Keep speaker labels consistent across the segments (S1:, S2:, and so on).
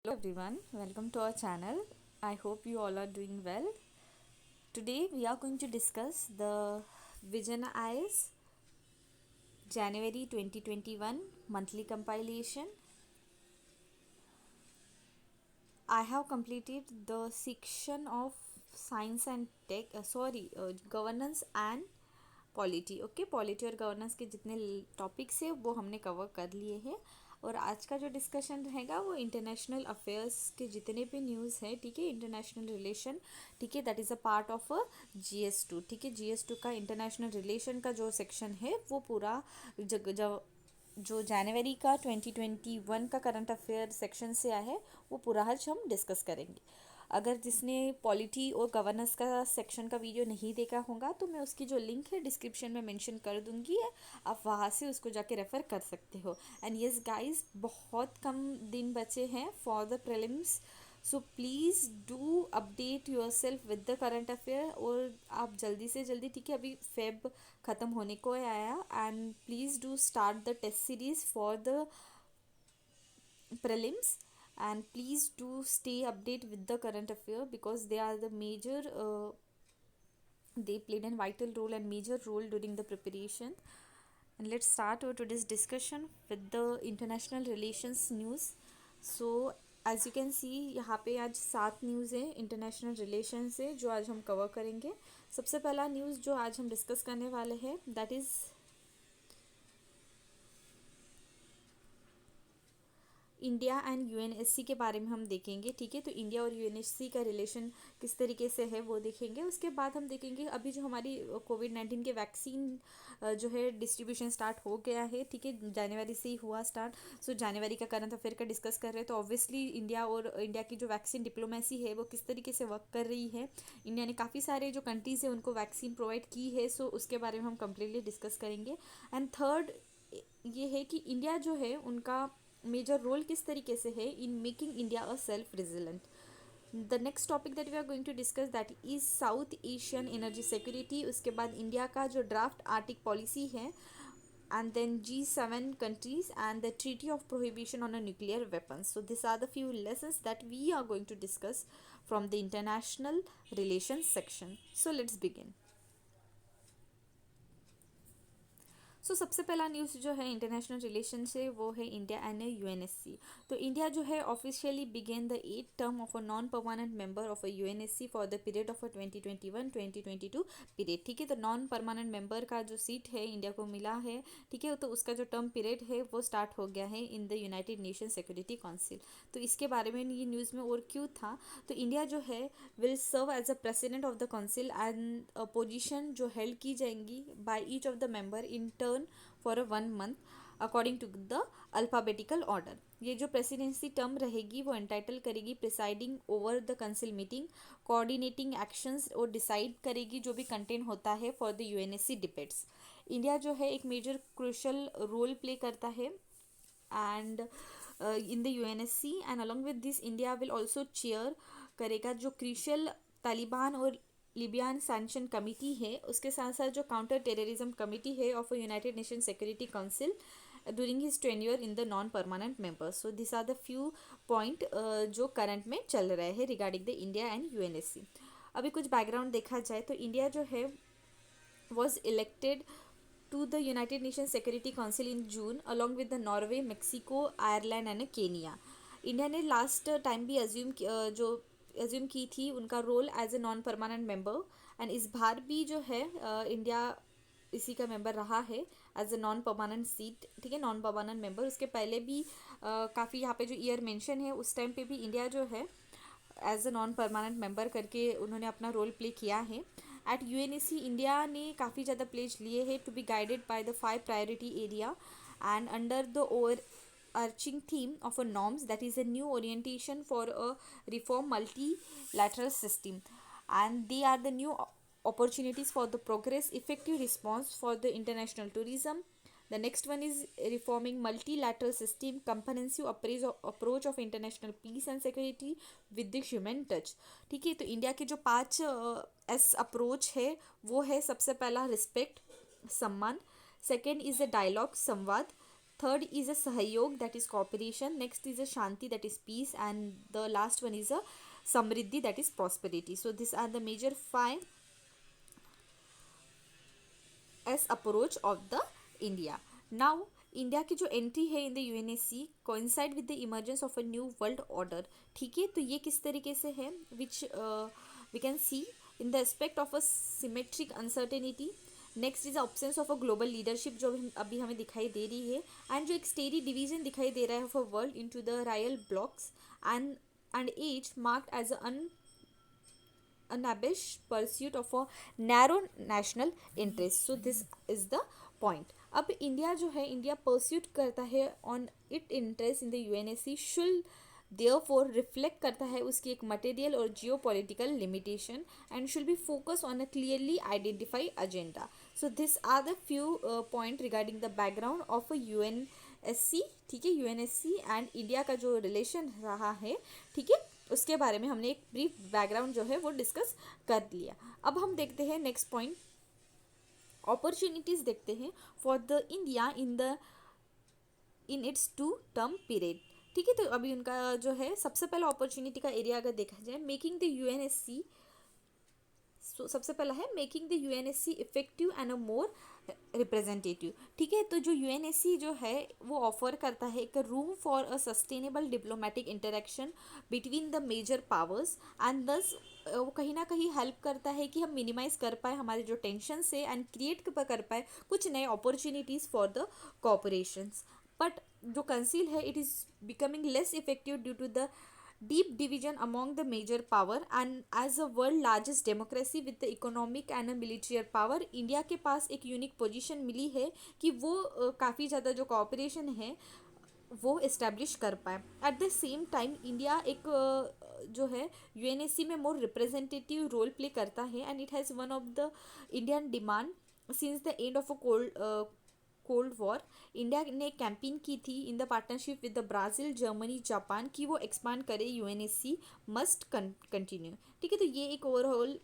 S1: everyone, welcome to our channel. I hope you all are doing well. Today we are going to discuss the Vision Eyes January 2021 monthly compilation. I have completed the section of science and tech, governance and polity okay polity और governance के जितने topics है वो हमने cover कर लिए हैं। और आज का जो डिस्कशन रहेगा वो इंटरनेशनल अफेयर्स के जितने भी न्यूज़ है, ठीक है, इंटरनेशनल रिलेशन, ठीक है, that is a part of GS2, ठीक है। GS2 का इंटरनेशनल रिलेशन का जो सेक्शन है वो पूरा जो जनवरी का 2021 का करंट अफेयर सेक्शन से आया है वो पूरा आज हम डिस्कस करेंगे। अगर जिसने पॉलिटी और गवर्नेंस का सेक्शन का वीडियो नहीं देखा होगा तो मैं उसकी जो लिंक है डिस्क्रिप्शन में मेंशन कर दूंगी, आप वहाँ से उसको जाके रेफ़र कर सकते हो। एंड यस गाइस, बहुत कम दिन बचे हैं for the prelims, so please do update your self with the current affair. और आप जल्दी से जल्दी, ठीक है, अभी फेब ख़त्म होने को आया, and please do start the test series for the prelims, and please do stay update with the current affair because they are the major they played a vital role and major role during the preparation. And let's start our today's discussion with the international relations news. So as you can see, यहाँ पे आज 7 news है international relation से जो आज हम cover करेंगे। सबसे पहला न्यूज़ जो आज हम डिस्कस करने वाले हैं that is India and UNSC के बारे में हम देखेंगे, ठीक है। तो इंडिया और यूएनएससी का रिलेशन किस तरीके से है वो देखेंगे। उसके बाद हम देखेंगे अभी जो हमारी कोविड-19 के वैक्सीन जो है डिस्ट्रीब्यूशन स्टार्ट हो गया है, ठीक है, जनवरी से ही हुआ स्टार्ट। सो जनवरी का करंट अफेयर का डिस्कस कर रहे हैं। तो ऑब्वियसली इंडिया और इंडिया की जो वैक्सीन डिप्लोमेसी है वो किस तरीके से वर्क कर रही है। इंडिया ने काफ़ी सारे जो कंट्रीज़ है उनको वैक्सीन प्रोवाइड की है, सो उसके बारे में हम कम्प्लीटली डिस्कस करेंगे। एंड थर्ड ये है कि इंडिया जो है उनका मेजर रोल किस तरीके से है in making India a self resilient. The next topic that we are going to discuss that is South Asian energy security. उसके बाद इंडिया का जो ड्राफ्ट आर्टिक पॉलिसी है, and then G7 countries and the treaty of prohibition on a nuclear weapons. So these are the few lessons that we are going to discuss from the international relations section. So let's begin. सबसे पहला news जो है international relation से वो है India and UNSC. तो India जो है officially began the 8th term of a non permanent member of a UNSC for the period of a 2021-2022 period, ठीक है। तो नॉन परमानेंट मेंबर का जो सीट है इंडिया को मिला है, ठीक है, तो उसका जो टर्म पीरियड है वो स्टार्ट हो गया है in the United Nation Security council. तो इसके बारे में ये न्यूज़ में और क्यों था, तो इंडिया जो है will serve as a president of the council and position जो हेल्ड की जाएंगी by each of the member in turn for a 1 month according to the alphabetical order. ये जो प्रेसिडेंसी टर्म रहेगी वो एंटाइटल करेगी presiding over the council meeting, coordinating actions और decide करेगी जो भी कंटेंट होता है for the UNSC debates. India जो है एक मेजर क्रूशल रोल प्ले करता है and in the UNSC, and along with this India will also chair करेगा जो क्रूशल तालिबान और लिबियन सैंक्शन कमिटी है, उसके साथ साथ जो काउंटर टेररिज्म कमिटी है of United Nation Security Council during his tenure in the non permanent members. So this are the few point जो करंट में चल रहे हैं regarding the India and UNSC. अभी कुछ बैकग्राउंड देखा जाए तो इंडिया जो है was elected to the United Nations Security Council in June along with the Norway, Mexico, Ireland and Kenya. India ने लास्ट टाइम भी एज्यूम की थी उनका role as a non permanent member, and इस बार भी जो है इंडिया इसी का मेंबर रहा है as a non permanent seat, ठीक है, नॉन परमानेंट मेंबर। उसके पहले भी काफ़ी यहाँ पे जो ईयर मेंशन है उस टाइम पे भी इंडिया जो है as a non permanent member करके उन्होंने अपना रोल प्ले किया है। एट यूएनएससी इंडिया ने काफ़ी ज़्यादा प्लेज लिए हैं to be guided by the 5 priority area and under the over arching theme of a norms that is a new orientation for a reform multilateral system, and they are the new opportunities for the progress effective response for the international tourism. The next one is reforming multilateral system comprehensive approach of international peace and security with the human touch, ठीक है। तो India के जो 5 S approach है वो है सबसे पहला रिस्पेक्ट सम्मान, सेकेंड इज अ डायलॉग संवाद, third is a Sahyog, that is cooperation. Next is a Shanti, that is peace, and the last one is a Samriddhi, that is prosperity. So these are the major five as approach of the India. Now India की जो entry है in the UNSC coincide with the emergence of a new world order. ठीक है, तो ये किस तरीके से है, which we can see in the aspect of a symmetric uncertainty. Next is absence of a global leadership जो अभी हमें दिखाई दे रही है, एंड जो एक स्टेरी डिवीजन दिखाई दे रहा है of a world into the rival blocks and as marked as unabashed pursuit of a narrow national interest. So this is the point. अब इंडिया जो है, इंडिया परस्यूट करता है on it interest in the UNSC should therefore reflect करता है उसकी एक material और geo political limitation and should be focus on a clearly identify agenda. So this are the few point regarding the background of a UNSC. ठीक है, UNSC and India का जो relation रहा है, ठीक है, उसके बारे में हमने एक ब्रीफ बैकग्राउंड जो है वो डिस्कस कर लिया. अब हम देखते हैं नेक्स्ट पॉइंट, अपॉर्चुनिटीज देखते हैं for the India in its two term period. ठीक है, तो अभी उनका जो है सबसे पहला अपॉर्चुनिटी का एरिया अगर देखा जाए, मेकिंग द यूएनएससी. सबसे पहला है making the UNSC effective and a more representative. ठीक है, तो जो यूएनएससी जो है वो ऑफर करता है एक room for a sustainable diplomatic interaction between the major powers and thus वो कहीं ना कहीं हेल्प करता है कि हम मिनिमाइज कर पाए हमारे जो टेंशन से एंड क्रिएट कर पाए कुछ नए opportunities for the cooperations. But जो कंसील है it is becoming less effective due to the deep division among the major power, and as a world largest democracy with the economic and a military power, India के पास एक unique position मिली है कि वो काफ़ी ज़्यादा जो corporation है वो इस्टेब्लिश कर पाए. At the same time India एक जो है यूएनएससी में मोर रिप्रेजेंटेटिव रोल प्ले करता है and it has one of the Indian demand since the end of a cold war. India ने कैंपेन की थी in the partnership with the Brazil, Germany, Japan कि वो एक्सपांड करे यूएनएससी मस्ट कंटिन्यू. ठीक है, तो ये एक ओवरऑल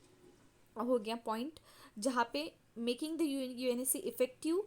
S1: हो गया पॉइंट जहाँ पे मेकिंग द यूएनएससी इफेक्टिव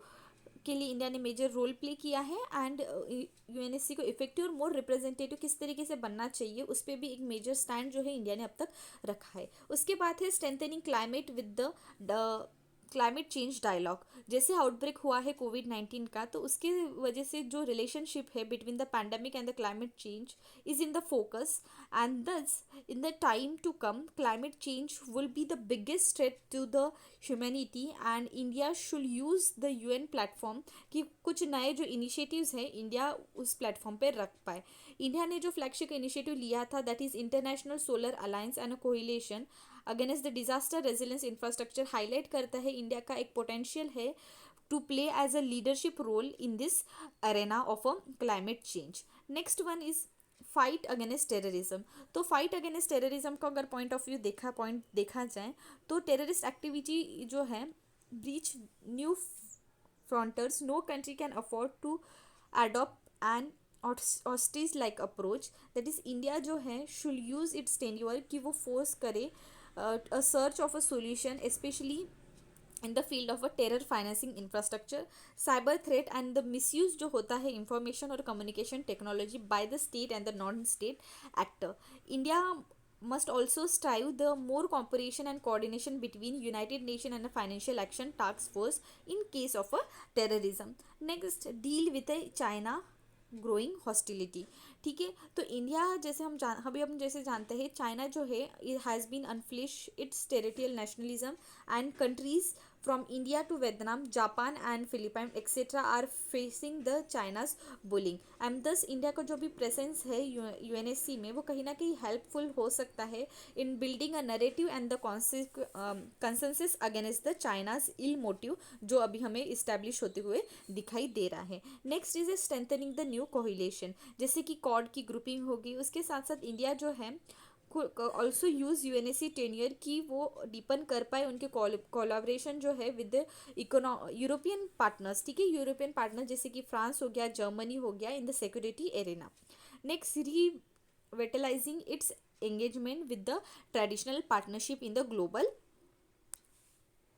S1: के लिए इंडिया ने मेजर रोल प्ले किया है एंड यूएनएससी को इफेक्टिव और मोर रिप्रेजेंटेटिव किस तरीके से बनना चाहिए उस पर भी एक मेजर स्टैंड जो है इंडिया ने अब तक रखा है. उसके बाद है strengthening climate with the climate change dialogue. जैसे आउटब्रेक हुआ है कोविड-19 का, तो उसके वजह से जो रिलेशनशिप है between the pandemic and the climate change is in the focus and thus in the time to come climate change will be the biggest threat to the humanity and India should use the UN platform कि कुछ नए जो initiatives हैं India उस platform पर रख पाए. India ने जो फ्लैगशिप इनिशिएटिव लिया था that is international solar alliance and a coalition against the disaster resilience infrastructure highlight करता है इंडिया का एक पोटेंशियल है to play as a leadership role in this arena of a climate change. Next one is fight against terrorism. तो fight against terrorism का अगर point देखा जाए तो टेररिस्ट एक्टिविटी जो है breach new frontiers. No country can afford to adopt an ostrich like approach. That is India जो है शुड यूज़ इट्स टेन्योर कि वो फोर्स करे a search of a solution especially in the field of a terror financing infrastructure, cyber threat and the misuse जो होता है information और communication technology by the state and the non-state actor. India must also strive the more cooperation and coordination between United Nations and a financial action task force in case of a terrorism. Next, deal with a China growing hostility. ठीक है, तो India जैसे हम जैसे जानते हैं China जो है it has been unleashed its territorial nationalism and countries from India to Vietnam, Japan and Philippine etcetera are facing the China's bullying and thus India का जो भी प्रेजेंस है यूएनएससी में वो कहीं ना कहीं हेल्पफुल हो सकता है in building a narrative and the consensus against the China's ill motive जो अभी हमें इस्टेब्लिश होते हुए दिखाई दे रहा है. Next is a strengthening the new coalition. जैसे कि कॉड की ग्रुपिंग होगी, उसके साथ साथ इंडिया जो है ऑल्सो यूज़ यूएनएससी टेन्योर की वो डीपन कर पाए उनके कोलाब्रेशन जो है विद यूरोपियन पार्टनर्स. ठीक है, यूरोपियन पार्टनर जैसे कि फ्रांस हो गया, जर्मनी हो गया in the security arena. Next, revitalising its engagement with the traditional partnership in the global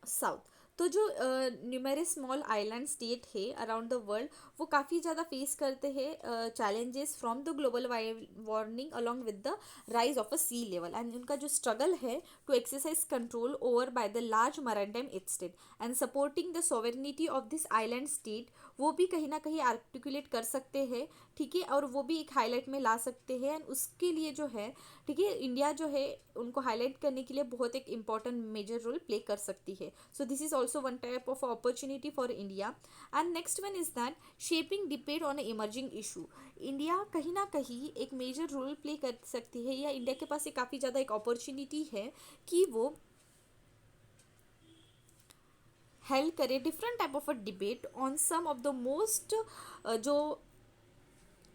S1: south. तो जो न्यूमरस स्मॉल आइलैंड स्टेट है अराउंड द वर्ल्ड, वो काफ़ी ज़्यादा फेस करते हैं challenges from the global warming along with the rise of a sea level, and उनका जो स्ट्रगल है to exercise control over by the large maritime state and supporting the sovereignty of this island state, वो भी कहीं ना कहीं articulate कर सकते हैं, ठीक है, और वो भी एक हाईलाइट में ला सकते हैं। एंड उसके लिए जो है, ठीक है, इंडिया जो है उनको हाईलाइट करने के लिए बहुत एक इंपॉर्टेंट मेजर रोल प्ले कर सकती है। So this is also one type of opportunity for India. And next one is that shaping debate on emerging issue. India कहीं ना कहीं एक मेजर रोल प्ले कर सकती है, या इंडिया के पास एक काफ़ी ज़्यादा एक अपॉर्चुनिटी है कि वो हेल्प करे different type of a debate on some of the most जो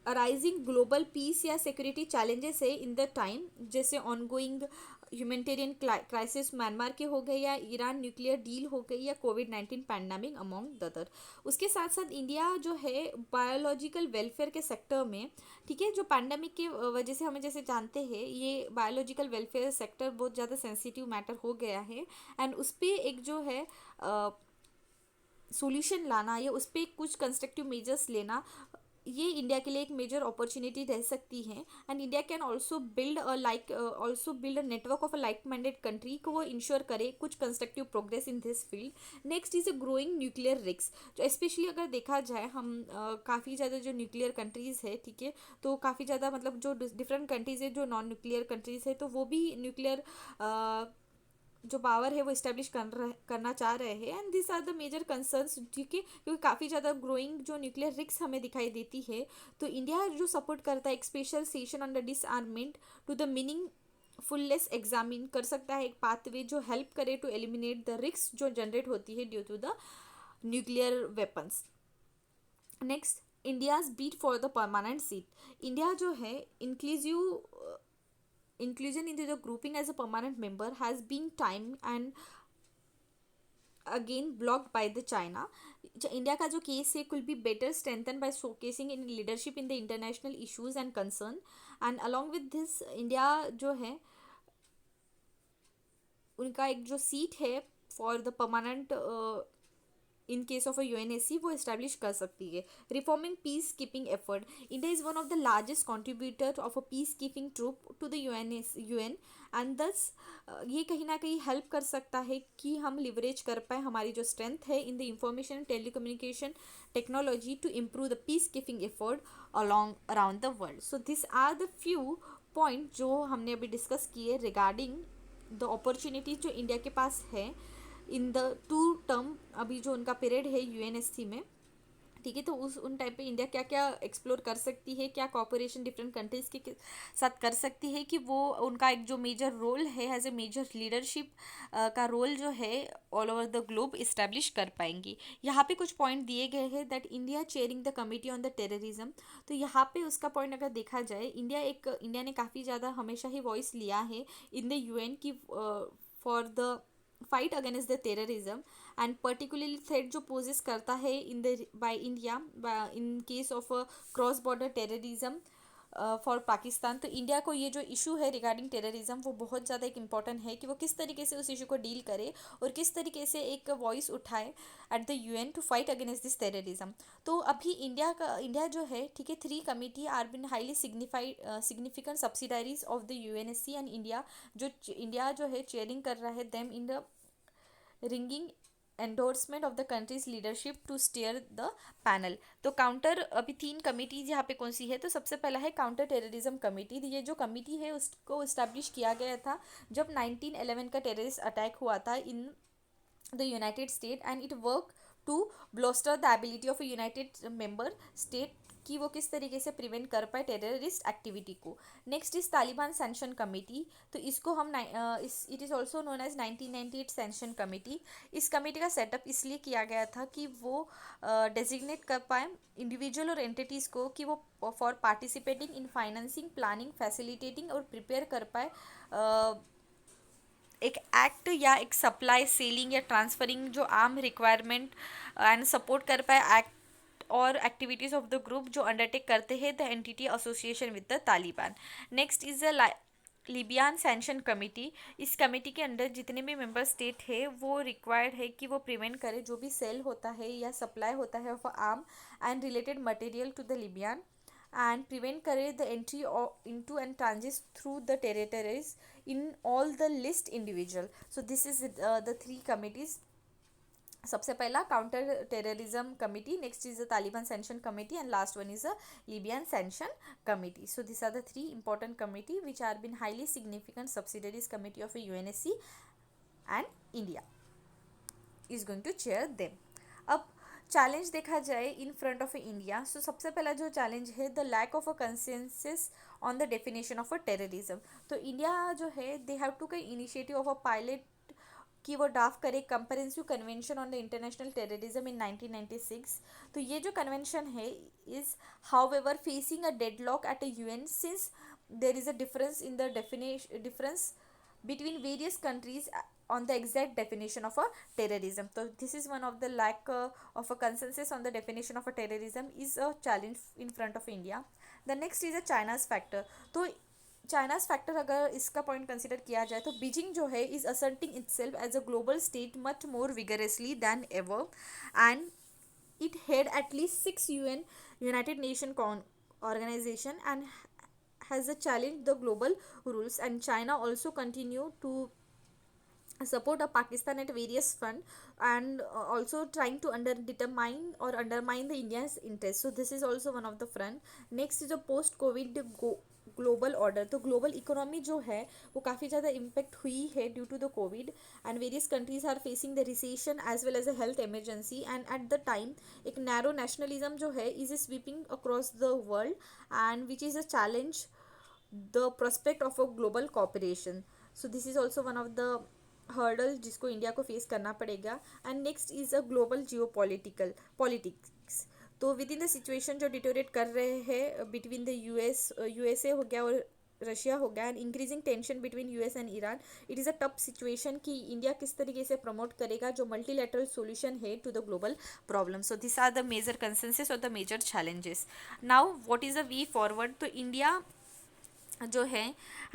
S1: अराइजिंग ग्लोबल पीस या सिक्योरिटी चैलेंजेस है इन द टाइम, जैसे ऑनगोइंग ह्यूमैनिटेरियन क्राइसिस म्यांमार के हो गए, या ईरान न्यूक्लियर डील हो गई, या कोविड-19 पैंडमिक अमॉन्ग द अदर। उसके साथ साथ इंडिया जो है बायोलॉजिकल वेलफेयर के सेक्टर में, ठीक है, जो पैंडमिक की वजह से हमें जैसे जानते हैं, ये बायोलॉजिकल वेलफेयर सेक्टर बहुत ज़्यादा सेंसिटिव मैटर हो गया है, एंड उस पर एक जो है सॉल्यूशन लाना या उस पर कुछ कंस्ट्रक्टिव मेजर्स लेना, ये इंडिया के लिए एक मेजर अपॉर्चुनिटी रह सकती है। And India can also build a network of a like minded country को वो इंश्योर करे कुछ constructive progress in this field. Next is a growing nuclear risk, जो स्पेशली अगर देखा जाए हम काफ़ी ज़्यादा जो न्यूक्लियर कंट्रीज़ है, ठीक है, तो काफ़ी ज़्यादा मतलब जो डिफरेंट कंट्रीज़ है जो नॉन न्यूक्लियर कंट्रीज़ है, तो वो भी न्यूक्लियर जो पावर है वो इस्टेब्लिश करना चाह रहे हैं। And this are the major concerns, ठीक है, क्योंकि काफ़ी ज़्यादा ग्रोइंग जो न्यूक्लियर रिस्क हमें दिखाई देती है, तो इंडिया जो सपोर्ट करता है एक special session on the disarmament to the meaningfully examine कर सकता है एक पाथवे जो हेल्प करे टू एलिमिनेट द रिस्क जो जनरेट होती है due to the nuclear weapons. Next, India's bid for the permanent seat. India जो है inclusion into the grouping as a permanent member has been time and again blocked by the China. India का जो case है could be better strengthened by showcasing in leadership in the international issues and concern, and along with this India जो है उनका एक जो seat है for the permanent in case of a UNSC वो इस्टेब्लिश कर सकती है। Reforming peace keeping effort, India is one of the largest contributor of a peace keeping troop to the UN, and thus ये कहीं ना कहीं help कर सकता है कि हम लिवरेज कर पाए हमारी जो स्ट्रेंथ है in the information and telecommunication technology to improve the peace keeping effort along around the world. So this are the few point जो हमने अभी डिस्कस किए रिगार्डिंग द अपॉर्चुनिटीज जो इंडिया के पास है इन द टू टर्म, अभी जो उनका पीरियड है यूएनएससी में, ठीक है, तो उन टाइम पे इंडिया क्या क्या एक्सप्लोर कर सकती है, क्या कॉपरेशन डिफरेंट कंट्रीज़ के साथ कर सकती है कि वो उनका एक जो मेजर रोल है एज ए मेजर लीडरशिप का रोल जो है all over the globe establish कर पाएंगी। यहाँ पे कुछ पॉइंट दिए गए हैं that India chairing the committee on the terrorism. तो यहाँ पे उसका पॉइंट अगर देखा जाए, इंडिया ने काफ़ी ज़्यादा हमेशा ही वॉइस लिया है इन द यूएन की for the fight against the terrorism, and particularly threat जो पोजेस करता है in the by India in case of cross border terrorism for Pakistan. तो इंडिया को ये जो इशू है रिगार्डिंग टेररिज्म वो बहुत ज़्यादा एक इम्पॉर्टेंट है कि वो किस तरीके से उस इशू को डील करे और किस तरीके से एक वॉइस उठाए at the UN to fight against this terrorism. तो अभी इंडिया जो है, ठीक है, 3 committee are been highly significant subsidiaries of the UNSC, and India जो है चेयरिंग कर रहा है them in the ringing endorsement of the countries leadership to steer the panel. तो काउंटर अभी 3 कमिटीज यहाँ पे कौन सी है, तो सबसे पहला है काउंटर टेररिज्म कमेटी। ये जो कमेटी है उसको इस्टेब्लिश किया गया था जब 1911 का टेररिस्ट अटैक हुआ था in the United State, and it work to bolster the ability of a United member state कि वो किस तरीके से प्रिवेंट कर पाए टेररिस्ट एक्टिविटी को। Next is Taliban sanction committee. तो इसको हम it is also known as 1998 sanction committee. इस कमेटी का सेटअप इसलिए किया गया था कि वो डेजिग्नेट कर पाए इंडिविजुअल और एंटिटीज़ को कि वो for participating in financing, planning, facilitating और प्रिपेयर कर पाए एक एक्ट या एक सप्लाई, सेलिंग या ट्रांसफरिंग जो आर्म रिक्वायरमेंट एंड सपोर्ट कर पाए एक्ट और एक्टिविटीज़ ऑफ द ग्रुप जो अंडरटेक करते हैं the entity association with the Taliban. Next is the Libyan sanction committee, इस कमेटी के अंडर जितने भी मेंबर स्टेट है वो रिक्वायर्ड है कि वो प्रिवेंट करे जो भी सेल होता है या सप्लाई होता है of arm and related material to the Libyan and prevent करे the entry into and transit through the territories in all the list individual. So this is the three committees. सबसे पहला counter terrorism committee, next is the Taliban sanction committee and last one is the Libyan sanction committee. So this are the three important committee which are been highly significant subsidiaries committee of UNSC and India is going to chair them. अब challenge देखा जाए in front of India, so सबसे पहला जो challenge है the lack of a consensus on the definition of a terrorism. तो India जो है they have to take initiative of a pilot कि वो ड्राफ्ट करे comprehensive convention on the international terrorism in 1996. तो ये जो कन्वेंशन है is however facing a deadlock at a UN since there is a difference in the difference between various countries on the exact definition of a terrorism. So this is one of the lack of a consensus on the definition of a terrorism is a challenge in front of India. The next is a China's factor. तो China's factor अगर इसका point consider किया जाए तो Beijing जो है is asserting itself as a global state much more vigorously than ever and it had at least 6 United Nation organization and has challenged the global rules, and China also continue to support a Pakistan at various fund and also trying to undermine the India's interest. So this is also one of the front. Next is a post COVID global order. तो global economy जो है वो काफ़ी ज़्यादा impact हुई है due to the COVID and various countries are facing the recession as well as a health emergency and at the time एक narrow nationalism जो है is sweeping across the world and which is a challenge the prospect of a global cooperation. So this is also one of the hurdle जिसको India को face करना पड़ेगा. And next is a global geo politics. तो with in the situation जो deteriorate कर रहे हैं between the USA हो गया और रशिया हो गया and increasing tension between US and Iran, it is a tough situation कि इंडिया किस तरीके से प्रमोट करेगा जो मल्टीलेटरल सॉल्यूशन है to the global problem. So this are the major consensus और the major challenges. Now what is the way forward. तो India जो है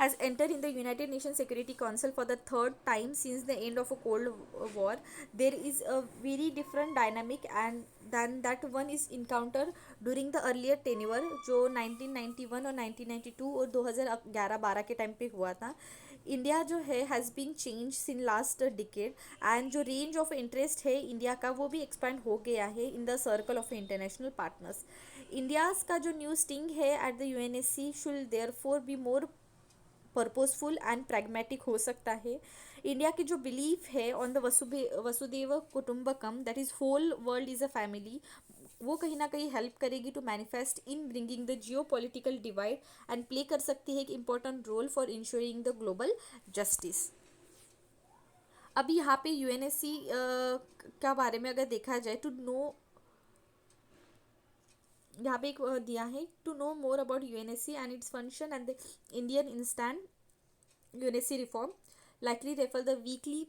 S1: has enter in the United Nation Security Council for the third time since the end of a cold war. There is a very different dynamic and than that one is encounter during the earlier tenure जो 1991 और 1992 और 2011-12 के time पे हुआ था. India जो है has been change in last decade and जो रेंज ऑफ इंटरेस्ट है इंडिया का वो भी एक्सपेंड हो गया है in the circle of international partners. India's का जो न्यू स्टिंग है at the UNSC should therefore be more purposeful and pragmatic हो सकता है. इंडिया की जो बिलीफ है ऑन द वसुदेव कुटुंबकम that is whole world is a family, वो कहीं ना कहीं हेल्प करेगी to manifest in bringing the Jio political divide and play कर सकती है एक important role for insuring the global justice. अभी यहाँ पे यूएनएससी का बारे में अगर देखा जाए टू नो, यहाँ पे एक दिया है to know more about UNSC and its function and the Indian instant UNSC reform likely refer the weekly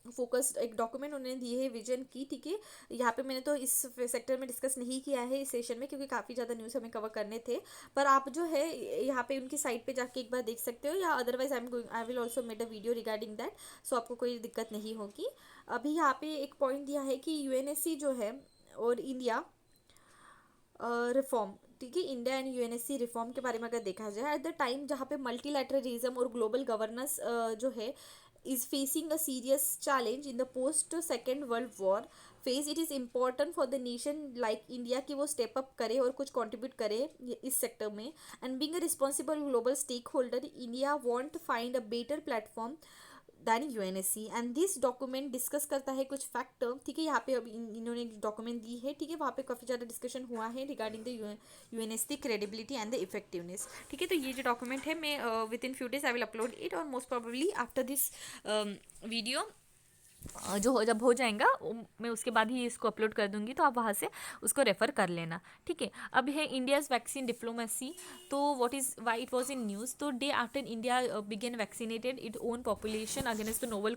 S1: focused एक डॉक्यूमेंट उन्होंने दिए है विजन की. ठीक है, यहाँ पे मैंने तो इस सेक्टर में डिस्कस नहीं किया है इस सेशन में क्योंकि काफ़ी ज़्यादा न्यूज़ हमें कवर करने थे, पर आप जो है यहाँ पे उनकी साइट पे जाके एक बार देख सकते हो या otherwise I will also made a video regarding that, so आपको कोई दिक्कत नहीं होगी. अभी यहाँ पे एक पॉइंट दिया है कि यूएनएससी जो है और इंडिया रिफॉर्म. ठीक है, इंडिया एंड यूएनएससी रिफॉर्म के बारे में अगर देखा जाए एट द टाइम जहाँ पे मल्टीलैटरलिज्म और ग्लोबल गवर्नेंस जो है is facing a serious challenge in the post second world war phase, it is important for the nation like India कि वो step up करे और कुछ contribute करे इस sector में. and being a responsible global stakeholder India want to find a better platform than UNSC and this document discuss करता है कुछ फैक्टर. ठीक है, यहाँ पे अभी इन्होंने डॉक्यूमेंट दी है. ठीक है, वहाँ पे काफ़ी ज़्यादा डिस्कशन हुआ है regarding the UNSC credibility and the effectiveness. ठीक है, तो ये जो डॉक्यूमेंट है मैं within few days I will upload it और most probably after this video जो जब हो जाएगा मैं उसके बाद ही इसको अपलोड कर दूंगी, तो आप वहाँ से उसको रेफ़र कर लेना. ठीक है, अब है इंडियाज़ वैक्सीन डिप्लोमेसी. तो what is why it was in news. तो day after India began vaccinated it own population against the novel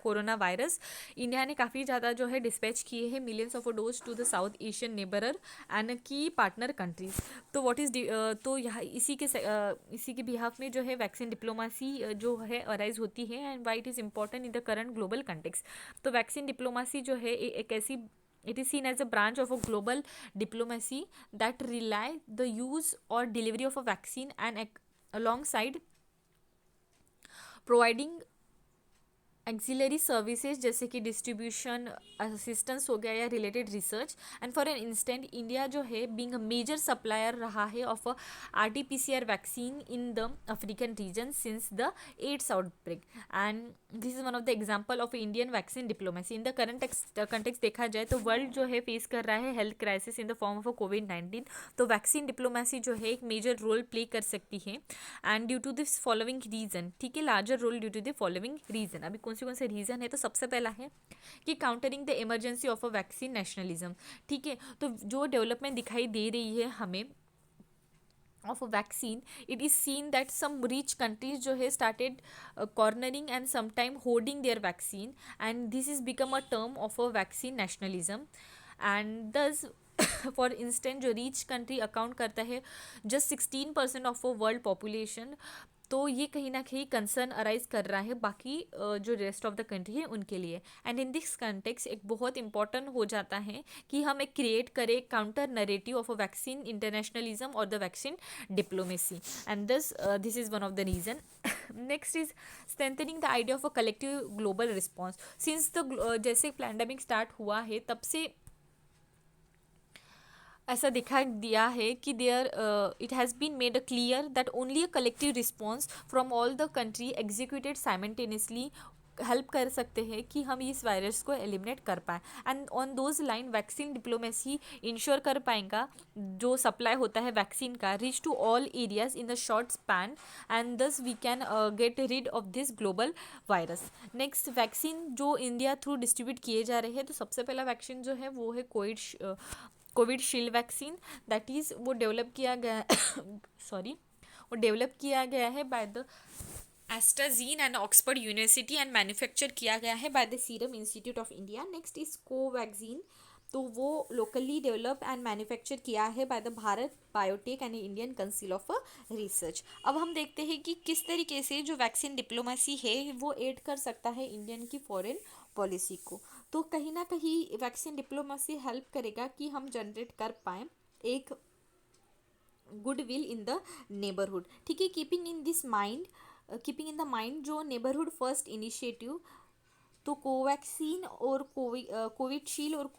S1: corona virus, India ने काफ़ी ज़्यादा जो है डिस्पैच किए हैं millions of dose to the South Asian neighbour and key partner countries. तो what is तो यहाँ इसी के बिहाफ में जो है वैक्सीन डिप्लोमेसी जो है अराइज होती है and why it is important in the current global context. तो वैक्सीन डिप्लोमेसी जो है एक ऐसी, it is seen as a branch of a global diplomacy that rely the use or delivery of a vaccine and alongside providing auxiliary services जैसे कि distribution assistance हो गया या related research. And for an instant India जो है being a major supplier रहा है of RT-PCR vaccine in the African region since the AIDS outbreak and this is one of the example of Indian vaccine diplomacy. In the current context देखा जाए तो world जो है face कर रहा है health crisis in the form of कोविड-19। तो वैक्सीन डिप्लोमेसी जो है एक मेजर रोल प्ले कर सकती है and due to this following reason, ठीक है, larger role due to the following reason. अभी कौन से रीजन है, तो सबसे पहला है कि countering the emergency of a vaccine nationalism. ठीक है, तो जो डेवलपमेंट दिखाई दे रही है हमें of a vaccine, it is seen that some rich countries जो है started cornering and sometime hoarding their vaccine and this is become a term of a vaccine nationalism and thus for instant जो rich country account करता है just 16% of a world population, तो ये कहीं ना कहीं कंसर्न अराइज कर रहा है बाकी जो रेस्ट ऑफ द कंट्री है उनके लिए। एंड इन दिस कंटेक्स एक बहुत इंपॉर्टेंट हो जाता है कि हम एक क्रिएट करें counter narrative of a vaccine internationalism और the vaccine diplomacy and this is one of the reason. Next is strengthening the idea of a collective global response. Since the जैसे पैंडेमिक स्टार्ट हुआ है तब से ऐसा दिखा दिया है कि there it has been made a clear that only a collective response from all the country executed simultaneously help कर सकते हैं कि हम इस वायरस को एलिमिनेट कर पाएँ and on those line vaccine diplomacy ensure कर पाएगा जो सप्लाई होता है वैक्सीन का reach to all areas in the short span and thus we can get rid of this global virus. Next vaccine जो इंडिया थ्रू डिस्ट्रीब्यूट किए जा रहे हैं, तो सबसे पहला वैक्सीन जो है वो है कोविशील्ड वैक्सीन, दैट इज़ वो डेवलप किया गया सॉरी वो डेवलप किया गया है by the AstraZeneca and Oxford University and manufacture किया गया है by the Serum Institute of India. Next is Covaxin, तो वो लोकली डेवलप एंड मैन्युफैक्चर किया है by the Bharat Biotech and Indian Council of Research. अब हम देखते हैं कि किस तरीके से जो वैक्सीन डिप्लोमेसी है वो एड कर सकता है इंडियन की फॉरेन पॉलिसी को। तो कहीं ना कहीं वैक्सीन डिप्लोमेसी हेल्प करेगा कि हम जनरेट कर पाएँ एक गुडविल इन द नेबरहुड। ठीक है, कीपिंग इन द माइंड जो नेबरहुड फर्स्ट इनिशिएटिव, तो कोवैक्सीन और कोविशील्ड और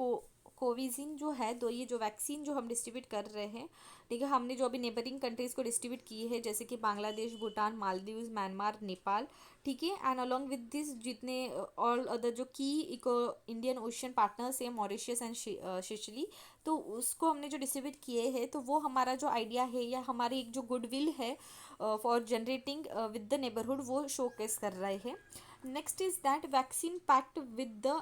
S1: कोविजिन जो है, दो ये जो वैक्सीन जो हम डिस्ट्रीब्यूट कर रहे हैं, ठीक है, हमने जो अभी नेबरिंग कंट्रीज़ को डिस्ट्रीब्यूट की है जैसे कि बांग्लादेश, भूटान, मालदीव्स, म्यांमार, नेपाल, ठीक है, एंड अलॉन्ग विद दिस जितने ऑल अदर जो की इंडियन ओशियन पार्टनर्स है मॉरिशियस एंड सिचली, तो उसको हमने जो डिस्ट्रीब्यूट किए हैं, तो वो हमारा जो आइडिया है या हमारी एक जो गुडविल है for generating with the neighbourhood वो शोकेस कर रहे हैं। Next is that vaccine pact with the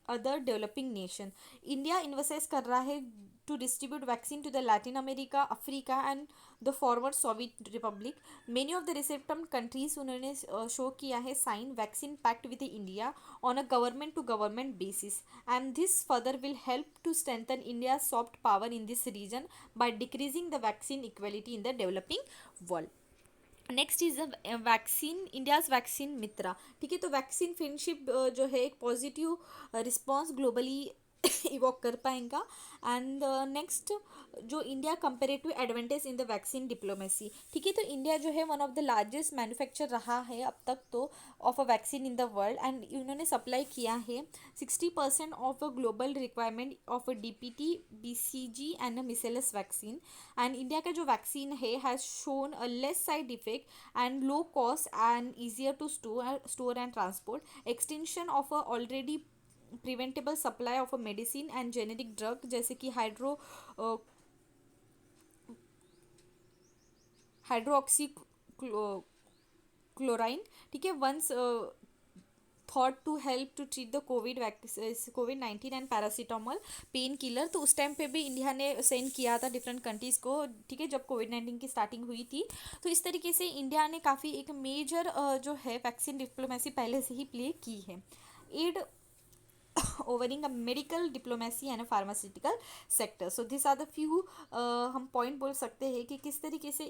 S1: other developing nation. India invest कर रहा है to distribute vaccine to the Latin America, Africa and the forward Soviet republic. Many of the recipient countries उन्होंने show किया है sign vaccine pact with India on a government to government basis and this further will help to strengthen India soft power in this region by decreasing the vaccine equality in the developing world. Next is vaccine India's vaccine Mitra. ठीक है, तो vaccine friendship जो है एक positive response globally evoke कर पाएगा। And next जो India comparative advantage in the vaccine diplomacy. ठीक है, तो इंडिया जो है one of the largest manufacture रहा है अब तक तो of a vaccine in the world and इन्होंने सप्लाई किया है 60% of a global requirement of a DPT, BCG and a measles vaccine. And India का जो वैक्सीन है has shown a less side effect and low cost and easier to store and transport, extension of a already preventable supply of a medicine and generic drug जैसे कि hydroxy chlorine. ठीक है, once thought to help to treat the कोविड-19 and paracetamol pain killer. तो उस time पे भी India ने सेंड किया था डिफरेंट कंट्रीज़ को, ठीक है, जब कोविड-19 की स्टार्टिंग हुई थी। तो इस तरीके से इंडिया ने काफ़ी एक मेजर जो है वैक्सीन डिप्लोमेसी पहले से ही प्ले की है। एड overing a medical diplomacy and a pharmaceutical sector. So these are the few हम पॉइंट बोल सकते हैं कि किस तरीके से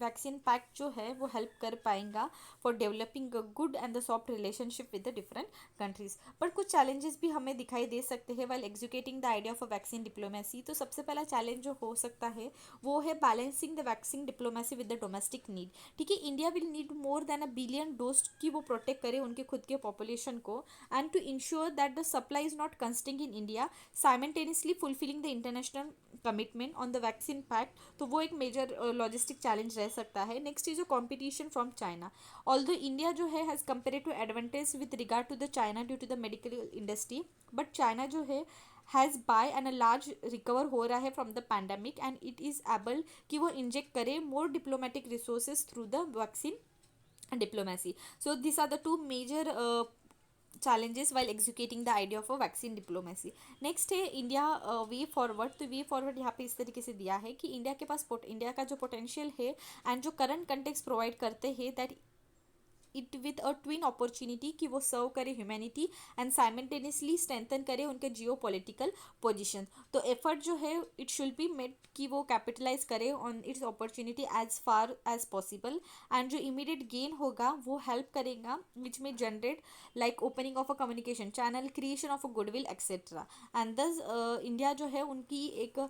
S1: वैक्सीन पैक्ट जो है वो हेल्प कर पाएंगा for developing a good and the soft relationship with the different countries. But कुछ चैलेंजेस भी हमें दिखाई दे सकते हैं while executing the idea of a vaccine diplomacy. तो सबसे पहला चैलेंज जो हो सकता है वो है balancing the vaccine diplomacy with the domestic need. ठीक है, India will need more than a billion dose की वो प्रोटेक्ट करे उनके खुद के पॉपुलेशन को, and to ensure that the supply is not constrained in India, simultaneously fulfilling the international commitment on the vaccine pact। तो वो एक मेजर लॉजिस्टिक चैलेंज रह सकता है। नेक्स्ट इज जो competition from China. Although India जो है has comparative advantage with regard to the China due to the medical industry, but China जो है has by and a large recover हो रहा है from the pandemic and it is able कि वो inject करे more diplomatic resources through the vaccine diplomacy. So these are the two major challenges while executing the idea of a vaccine diplomacy। Next है India वे forward. तो way forward यहाँ पे इस तरीके से दिया है कि इंडिया के पास इंडिया का जो पोटेंशियल है एंड जो करंट कंटेक्स्ट प्रोवाइड करते हैं that it with a twin opportunity कि वो सर्व करे ह्यूमैनिटी एंड साइमल्टेनियसली स्ट्रेंथन करे उनके जियो पॉलिटिकल पोजिशन। तो एफर्ट जो है इट शुड बी मेड कि वो कैपिटलाइज करे on its opportunity as far as possible and जो इमीडिएट गेन होगा वो हेल्प करेगा विच में generate like opening of a communication channel, creation of a goodwill etcetera. And thus India जो है उनकी एक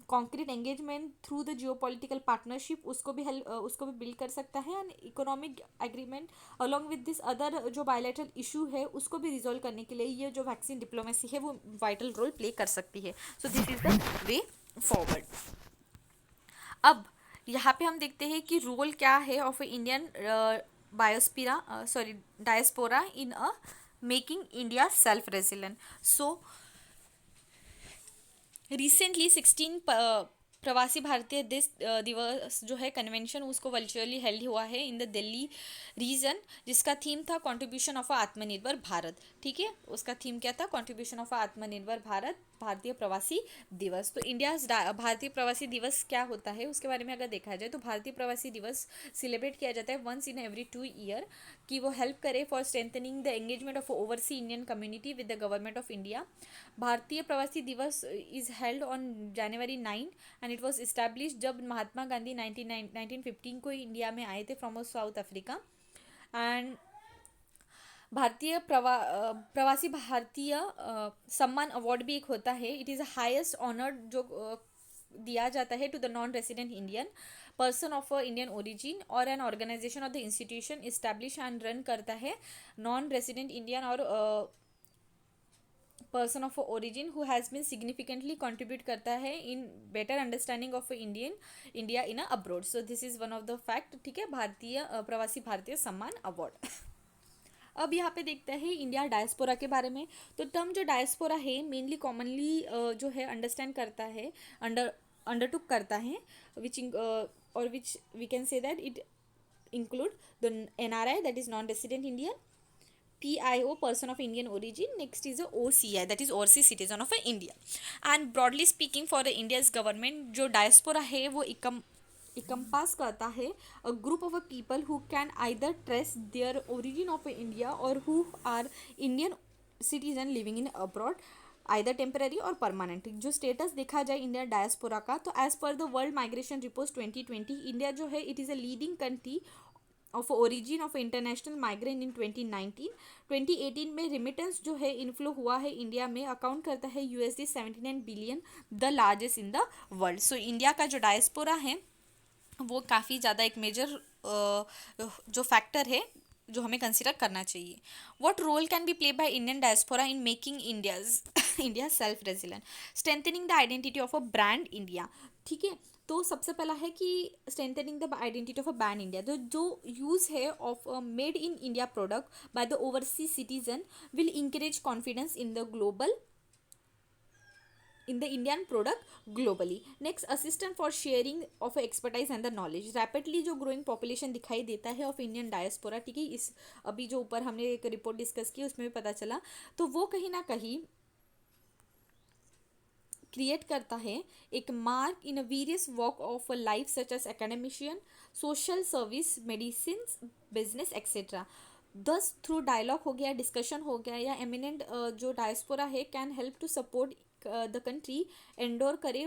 S1: concrete engagement through the Jio political partnership उसको भी बिल्ड कर सकता है and economic agreement along with this other जो बायलैटरल इशू है उसको भी रिजॉल्व करने के लिए ये जो वैक्सीन डिप्लोमेसी है वो वाइटल रोल प्ले कर सकती है। So this is the way forward. अब यहाँ पे हम देखते हैं कि रोल क्या है of Indian diaspora in a making India self resilient. So recently 16 प्रवासी भारतीय दिवस जो है कन्वेंशन उसको वर्चुअली हेल्ड हुआ है इन द दिल्ली रीजन, जिसका थीम था कंट्रीब्यूशन ऑफ आत्मनिर्भर भारत। ठीक है, उसका थीम क्या था? कंट्रीब्यूशन ऑफ आत्मनिर्भर भारत, भारतीय प्रवासी दिवस। तो इंडिया भारतीय प्रवासी दिवस क्या होता है उसके बारे में अगर देखा जाए तो भारतीय प्रवासी दिवस सेलिब्रेट किया जाता है वंस इन एवरी 2 ईयर कि वो हेल्प करे for strengthening the engagement of oversee Indian community with the government of India. भारतीय प्रवासी दिवस is held on January 9 and it was establish जब महात्मा गांधी 1915 को इंडिया में आए थे फ्रॉम साउथ अफ्रीका। एंड भारतीय प्रवासी भारतीय सम्मान अवार्ड भी एक होता है। It is a highest honoured जो दिया जाता है to the non resident Indian person of Indian origin और an organisation of the institution establish and run करता है नॉन रेसिडेंट इंडियन और person of origin who has been significantly contribute करता है in better understanding of India in abroad. So this is one of the fact. ठीक है, भारतीय प्रवासी भारतीय सम्मान अवार्ड। अब यहाँ पे देखते हैं इंडिया डायस्पोरा के बारे में। तो टर्म जो डायस्पोरा है मेनली कॉमनली जो है अंडरस्टैंड करता है अंडरटुक करता है विच और which we can say that it include the NRI, that is non-resident Indian, PIO, person of Indian origin. Next is a OCI, that is overseas citizen of India. And broadly speaking for the India's government जो diaspora है वो encompass करता है a group of a people who can either trace their origin of India or who are Indian citizen living in abroad, either temporary और permanent. जो status देखा जाए India diaspora का तो as per the world migration report 2020 India जो है it is a leading country of origin of international migrant in 2019। 2018 में remittance जो है इनफ्लो हुआ है इंडिया में अकाउंट करता है $79 billion, the largest in the world. So India का जो डायस्पोरा है वो काफ़ी ज़्यादा एक मेजर जो फैक्टर है जो हमें कंसिडर करना चाहिए। What role can be play by Indian diaspora in making India self resilient, strengthening the identity of a brand India. ठीक है, तो सबसे पहला है कि strengthening the identity of a brand India. तो जो यूज़ है of made in India product by the overseas citizen will encourage confidence in the global in the Indian product globally. Next, assistant for sharing of expertise and the knowledge. Rapidly जो growing population दिखाई देता है of Indian diaspora, ठीक है, इस अभी जो ऊपर हमने एक रिपोर्ट डिस्कस की उसमें भी पता चला, तो वो कहीं ना कहीं क्रिएट करता है एक mark in a various walk of a life such as academician, social service, medicine, business etcetera. Thus through dialogue हो गया, डिस्कशन हो गया, या एमिनेंट जो डायस्पोरा है can help to support the country endeavour करे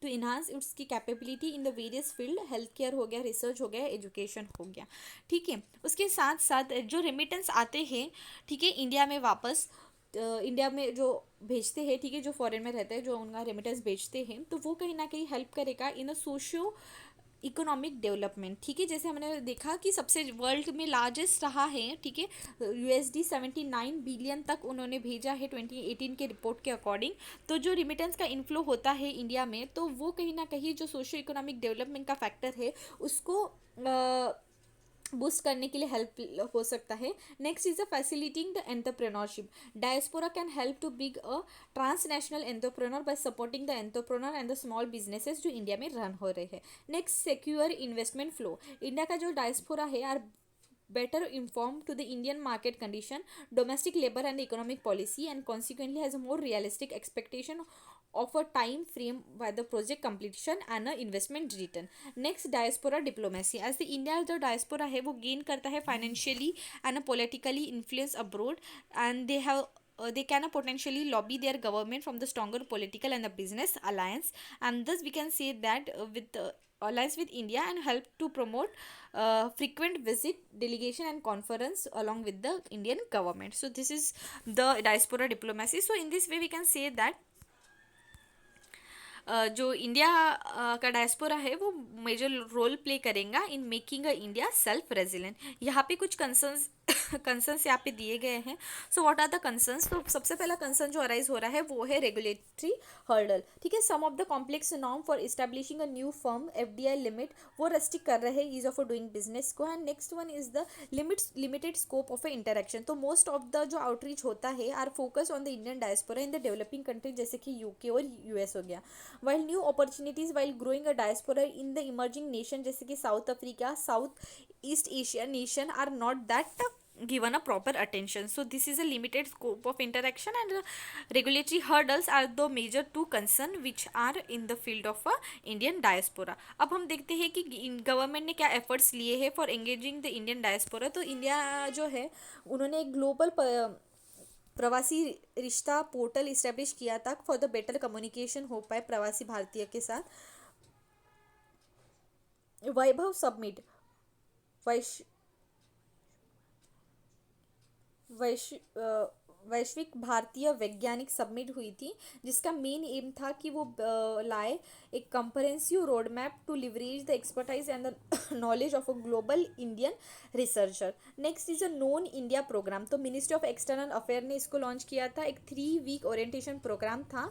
S1: टू इन्हांस उसकी capability in the various field. Health care हो गया, रिसर्च हो गया, एजुकेशन हो गया. ठीक है, उसके साथ साथ जो रेमिटेंस आते हैं, ठीक है, इंडिया में वापस इंडिया में जो भेजते हैं, ठीक है, जो फॉरेन में रहते हैं जो उनका रेमिटेंस भेजते हैं, तो वो कहीं ना कहीं हेल्प करेगा इन अ सोशियो इकोनॉमिक डेवलपमेंट. ठीक है, जैसे हमने देखा कि सबसे वर्ल्ड में लार्जेस्ट रहा है, ठीक है, $79 बिलियन तक उन्होंने भेजा है 2018 के रिपोर्ट के अकॉर्डिंग. तो जो रिमिटेंस का इनफ्लो होता है इंडिया में, तो वो कहीं ना कहीं जो सोशियो इकोनॉमिक डेवलपमेंट का फैक्टर है उसको बूस्ट करने के लिए हेल्प हो सकता है. Next is a facilitating the entrepreneurship. Diaspora can help to big a transnational entrepreneur by supporting the entrepreneur and the small businesses जो इंडिया में रन हो रहे हैं. Next, secure investment flow. India का जो डायस्पोरा है are better informed to the Indian market condition, domestic labor and economic policy, and consequently has a more realistic expectation of a time frame by the project completion and a investment return. Next, diaspora diplomacy. as the India जो diaspora है वो gain करता है financially and politically influence abroad, and they can potentially lobby their government from the stronger political and the business alliance, and thus we can say that with allies with India and help to promote frequent visit, delegation and conference along with the Indian government. So this is the diaspora diplomacy. So in this way we can say that जो India का diaspora है वो major role play करेगा in making a India self resilient. यहाँ पे कुछ concerns concerns यहाँ पे दिए गए हैं. So what are the concerns? तो सबसे पहला कंसर्न जो अराइज हो रहा है वो है रेगुलेटरी हर्डल. ठीक है, some of the complex norm for establishing a new firm FDI limit वो रेस्ट्रिक्ट कर रहे हैं ईज ऑफ डूइंग बिजनेस को. And next one is the limited scope of interaction. तो मोस्ट ऑफ द जो outreach होता है are focus on the Indian diaspora in the developing country जैसे कि UK और US हो गया. while new opportunities while growing a diaspora in the emerging nation जैसे कि South Africa, South East Asia nation are not that given a proper attention. So this is a limited scope of interaction, and regulatory hurdles are the major two concern which are in the field of Indian diaspora. अब हम देखते हैं कि government ने क्या efforts लिए हैं for engaging the Indian diaspora. तो इंडिया जो है उन्होंने एक ग्लोबल प्रवासी रिश्ता पोर्टल इस्टेब्लिश किया था फॉर द बेटर कम्युनिकेशन हो पाए प्रवासी भारतीय के साथ. वैभव सबमिट वैश्विक भारतीय वैज्ञानिक सबमिट हुई थी जिसका मेन एम था कि वो लाए एक comprehensive road map to leverage the expertise and the knowledge of a global Indian researcher. Next is a known India programme. तो मिनिस्ट्री ऑफ एक्सटर्नल अफेयर ने इसको लॉन्च किया था. एक 3 वीक ओरिएंटेशन प्रोग्राम था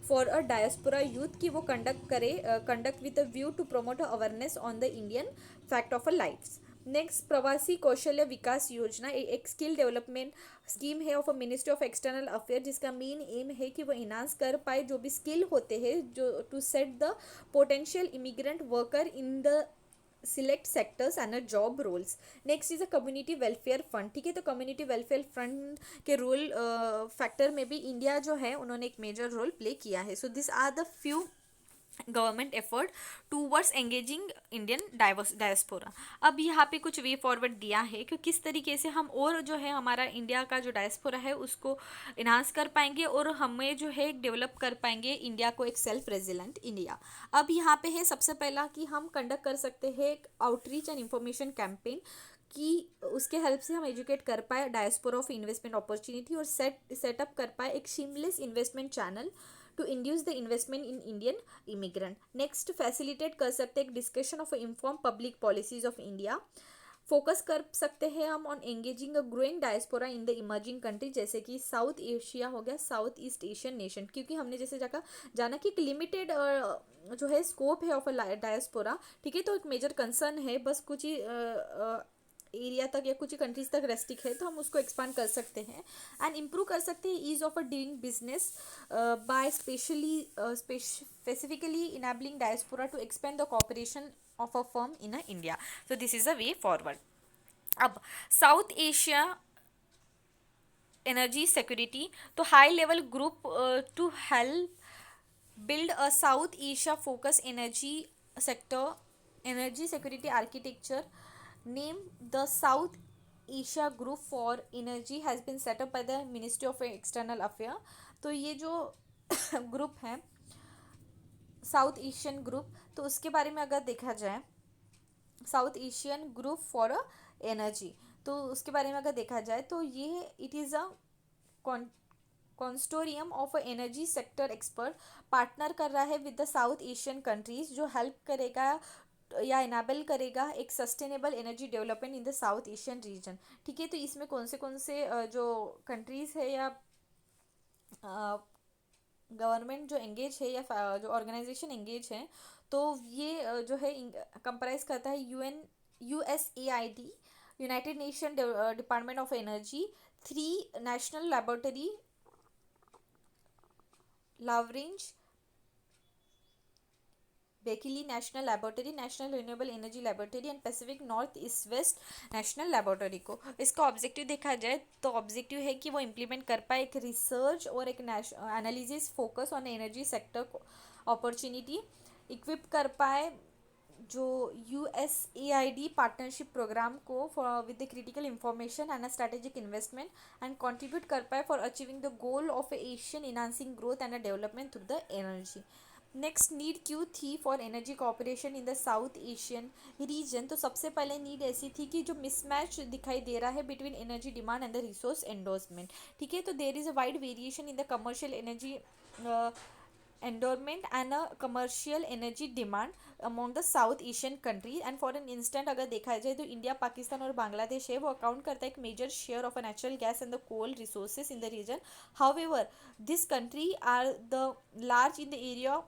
S1: फॉर अ डायस्पोरा यूथ कि वो conduct with a view to promote awareness on the Indian fact of a life. Next, Pravasi Kaushalya Vikas Yojana एक स्किल डेवलपमेंट स्कीम है of a ministry of external affair जिसका main aim है कि वो enhance कर पाए जो भी स्किल होते हैं जो to set the potential immigrant worker in the select sectors and job roles. Next is a community welfare fund. ठीक है, तो कम्युनिटी वेलफेयर फंड के रोल फैक्टर में भी इंडिया जो है उन्होंने एक मेजर रोल प्ले किया है. So this are the few government effort towards engaging Indian diaspora. अब यहाँ पे कुछ वे फॉरवर्ड दिया है कि किस तरीके से हम और जो है हमारा इंडिया का जो डायस्पोरा है उसको इन्हांस कर पाएंगे और हमें जो है डेवलप कर पाएंगे इंडिया को एक सेल्फ रेजिलेंट इंडिया. अब यहाँ पे है सबसे पहला कि हम कंडक्ट कर सकते हैं एक आउटरीच एंड इंफॉर्मेशन कैंपेन कि उसके हेल्प से हम एजुकेट कर पाए डायस्पोरा ऑफ इन्वेस्टमेंट अपॉर्चुनिटी और सेटअप कर पाए एक seamless investment channel to induce the investment in Indian immigrant. Next, facilitate कर सकते हैं एक discussion of inform public policies of India. Focus कर सकते हैं हम on engaging a growing diaspora in the emerging country जैसे कि साउथ एशिया हो गया, साउथ ईस्ट एशियन नेशन, क्योंकि हमने जैसे जाना कि एक लिमिटेड जो है स्कोप है ऑफ अ डायस्पोरा. ठीक है, तो एक मेजर कंसर्न है, बस कुछ ही एरिया तक या कुछ कंट्रीज तक रेस्ट्रिक है तो हम उसको एक्सपांड कर सकते हैं एंड इम्प्रूव कर सकते हैं ease of a doing business by specifically enabling diaspora to expand the cooperation of a firm in India. So this is a way forward. अब साउथ एशिया एनर्जी सिक्योरिटी, तो high level group to help build a South Asia focus energy security architecture named the South Asia Group for Energy has been set up by the Ministry of External Affairs. तो ये जो group है south Asian group, तो उसके बारे में अगर देखा जाए South Asian group for energy, तो उसके बारे में अगर देखा जाए तो ये it is a consortium of energy sector expert partner कर रहा है with the South Asian countries, जो हेल्प करेगा या इनेबल करेगा एक sustainable energy development in the South Asian region. ठीक है, तो इसमें कौन से जो कंट्रीज़ है या गवर्नमेंट जो एंगेज है या जो ऑर्गेनाइजेशन एंगेज है, तो ये जो है कंप्राइज करता है USAID, United nation department of energy, 3 national laboratory, Lagrange, Berkeley National Laboratory, national renewable energy laboratory and Pacific north east west national laboratory को. इसका ऑब्जेक्टिव देखा जाए तो ऑब्जेक्टिव है कि वो इम्प्लीमेंट कर पाए एक रिसर्च और एक analysis focus on energy sector opportunity, equip कर पाए जो USAID पार्टनरशिप प्रोग्राम को with the critical information and strategic investment and contribute कर पाए for achieving the goal of Asian enhancing growth and development through the energy. Next need क्यों थी for energy corporation in the South Asian reason, तो सबसे पहले need ऐसी थी कि जो मिसमैच दिखाई दे रहा है between energy demand and the resource endorsement. ठीक है, तो there is a wide variation in the commercial energy endowment and a commercial energy demand among the South Asian countries. And for an instant अगर देखा जाए तो India, Pakistan और बांग्लादेश है वो अकाउंट करता है एक major share of a natural gas and the coal resources in the region. However this country are the large in the area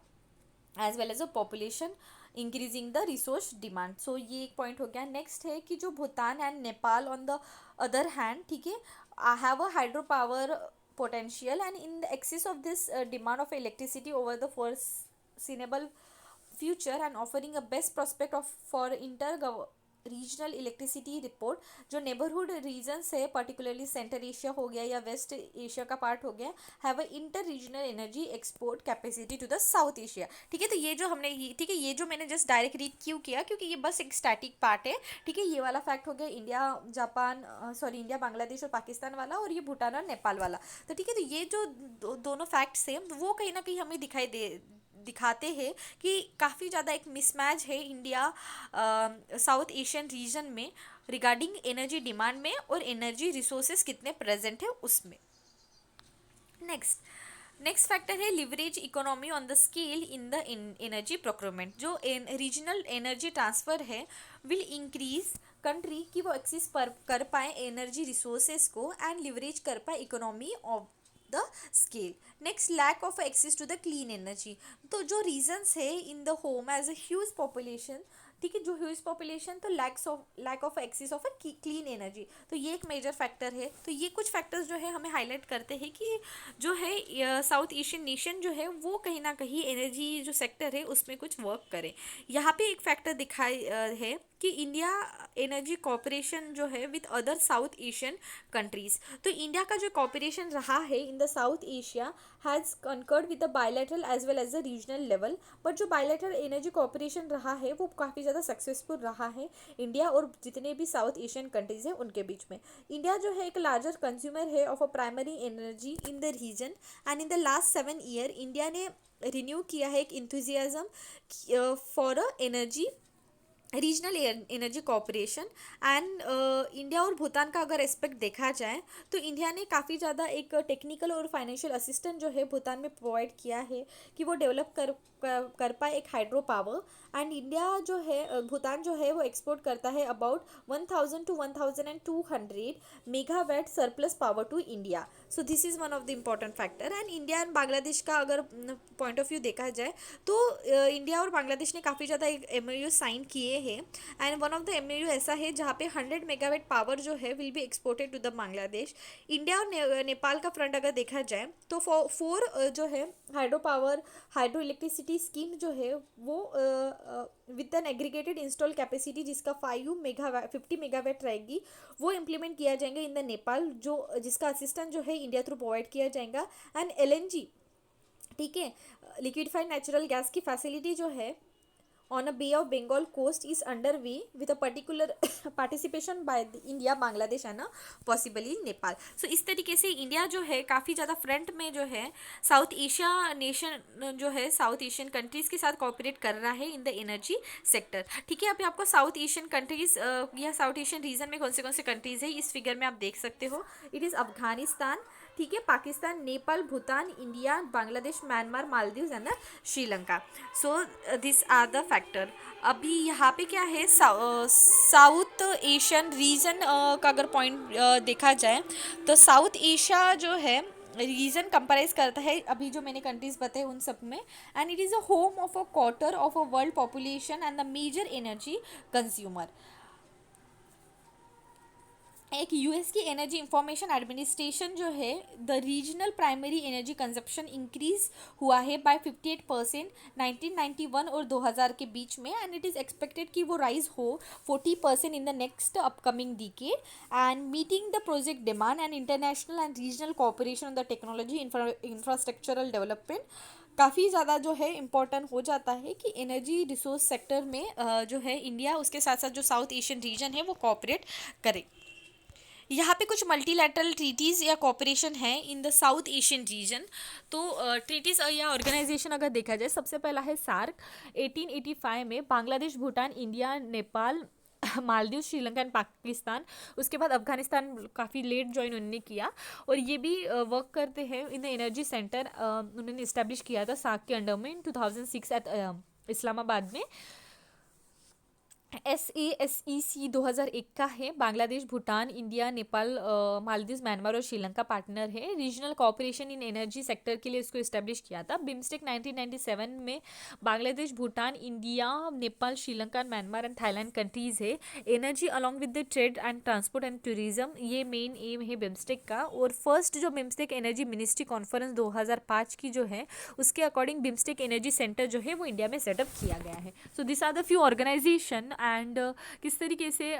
S1: as well as a population increasing the resource demand. So ये एक point हो गया. Next है कि जो Bhutan and Nepal on the other hand, ठीक है, have a hydro power potential and in the excess of this demand of electricity over the foreseeable future and offering a best prospect of for regional electricity report. जो neighbourhood regions है particularly Central Asia हो गया या West Asia का part हो गया, have a inter regional energy export capacity to the South Asia. ठीक है, तो ये जो हमने ठीक है ये जो मैंने जस्ट डायरेक्ट रीड क्यों किया, क्योंकि ये बस एक स्टैटिक पार्ट है. ठीक है, ये वाला फैक्ट हो गया इंडिया बांग्लादेश और पाकिस्तान वाला, और ये भूटान और नेपाल वाला. तो ठीक है, तो ये जो दोनों फैक्ट्स हैं वो कहीं ना कहीं हमें दिखाते हैं कि काफ़ी ज़्यादा एक मिसमैच है इंडिया साउथ एशियन रीजन में रिगार्डिंग एनर्जी डिमांड में और एनर्जी रिसोर्सेज कितने प्रेजेंट है उसमें. नेक्स्ट फैक्टर है leverage economy on the scale in the energy procurement. जो रीजनल एनर्जी ट्रांसफ़र है विल इंक्रीज कंट्री की वो एक्सेस कर पाए एनर्जी रिसोर्सेज को एंड लिवरेज कर पाए economy of the scale. Next lack of access to the clean energy. तो जो रीजन्स है in the home as a huge population, ठीक है, जो ह्यूज पॉपुलेशन तो lack of access of a clean energy, तो ये एक मेजर फैक्टर है. तो ये कुछ फैक्टर्स जो है हमें हाईलाइट करते हैं कि जो है साउथ एशियन नेशन जो है वो कहीं ना कहीं एनर्जी जो सेक्टर है उसमें कुछ वर्क करे. यहाँ पे एक फैक्टर दिखाई है कि इंडिया एनर्जी कॉपरेशन जो है with other South Asian countries. तो इंडिया का जो कॉपरेशन रहा है in the South Asia has concurred with the bilateral as well as the regional level. But जो बायलैटरल एनर्जी कॉपरेशन रहा है वो काफ़ी ज़्यादा सक्सेसफुल रहा है इंडिया और जितने भी साउथ एशियन कंट्रीज़ हैं उनके बीच में. इंडिया जो है एक लार्जर कंज्यूमर है of a primary energy in the region and in the last 7 year India ने रिन्यू किया है एक enthusiasm for a energy regional energy cooperation. And India और भूटान का अगर एस्पेक्ट देखा जाए तो इंडिया ने काफ़ी ज़्यादा एक टेक्निकल और फाइनेंशियल असिस्टेंट जो है भूटान में प्रोवाइड किया है कि वो डेवलप कर पाए एक हाइड्रो पावर. एंड इंडिया जो है भूटान जो है वो एक्सपोर्ट करता है about 1000 to 1200 megawatt surplus power to India. So this is one of the important factor. And India and Bangladesh का अगर पॉइंट ऑफ व्यू देखा जाए तो इंडिया और बांग्लादेश ने काफ़ी ज़्यादा एक MOU साइन किए है and one of the MOU ऐसा है जहाँ पे 100 मेगावाट पावर जो है will be exported to the Bangladesh. India और नेपाल का फ्रंट अगर देखा जाए तो फोर जो है हाइड्रो इलेक्ट्रिसिटी स्कीम जो है वो with an aggregated install capacity जिसका 50 मेगावाट रहेगी वो इम्प्लीमेंट किया जाएगा इन द नेपाल, जो जिसका असिस्टेंट जो है इंडिया थ्रू प्रोवाइड किया जाएगा। एंड LNG, ठीक है, लिक्विडफाइड नेचुरल गैस की फैसिलिटी जो है on a Bay of Bengal coast is underway with a particular participation by India, Bangladesh and possibly Nepal। So इस तरीके से इंडिया जो है काफ़ी ज़्यादा फ्रंट में जो है साउथ एशिया नेशन जो है साउथ एशियन कंट्रीज़ के साथ कोऑपरेट कर रहा है इन द एनर्जी सेक्टर। ठीक है, अभी आपको साउथ एशियन कंट्रीज़ या साउथ एशियन रीजन में कौन से कंट्रीज़ है इस फिगर में आप देख सकते हो। इट इज़ अफगानिस्तान, ठीक है, Pakistan, Nepal, Bhutan, India, Bangladesh, Myanmar, Maldives and Sri Lanka. So this are the factor. अभी यहाँ पे क्या है, साउथ एशियन रीजन का अगर पॉइंट देखा जाए तो साउथ एशिया जो है रीजन कंप्राइज करता है अभी जो मैंने कंट्रीज बताए उन सब में, and it is a home of a quarter of a world population and the major energy consumer. एक यूएस की एनर्जी इंफॉर्मेशन एडमिनिस्ट्रेशन जो है the regional primary energy consumption increase हुआ है बाय 58% 1991 और 2000 के बीच में, एंड इट इज़ एक्सपेक्टेड कि वो राइज हो 40% in the next upcoming decade. And meeting the project demand and international and regional cooperation on the technology infrastructural development काफ़ी ज़्यादा जो है इम्पोर्टेंट हो जाता है कि एनर्जी रिसोर्स सेक्टर में जो है इंडिया उसके साथ साथ जो साउथ एशियन रीजन है वो कोऑपरेट करे। यहाँ पे कुछ मल्टीलैटरल ट्रीटीज़ या कॉपरेशन है in the South Asian reason. तो ट्रीटीज़ या ऑर्गेनाइजेशन अगर देखा जाए, सबसे पहला है सार्क 1885 में, बांग्लादेश, भूटान, इंडिया, नेपाल, मालदीव, श्रीलंका एंड पाकिस्तान। उसके बाद अफगानिस्तान काफ़ी लेट ज्वाइन उन्होंने किया और ये भी वर्क करते हैं इन द एनर्जी सेंटर। उन्होंने इस्टेब्लिश किया था सार्क के अंडर में इन 2006 एट इस्लामाबाद में। SASEC 2001 का है। बांग्लादेश, भूटान, इंडिया, नेपाल, मालदीव, म्यांमार और श्रीलंका पार्टनर है। Regional cooperation in energy sector के लिए इसको इस्टेब्लिश किया था। बिम्स्टेक 1997 में Bangladesh, Bhutan, India, Nepal, Sri Lanka, Myanmar and Thailand countries है। Energy along with the trade and transport and tourism, ये मेन एम है बिम्स्टेक का। और फर्स्ट जो बिम्स्टेक एनर्जी मिनिस्ट्री कॉन्फ्रेंस 2005 की जो है उसके अकॉर्डिंग बिम्स्टेक एनर्जी सेंटर जो है वो इंडिया में सेटअप किया गया है। So this are the few organisation and किस तरीके से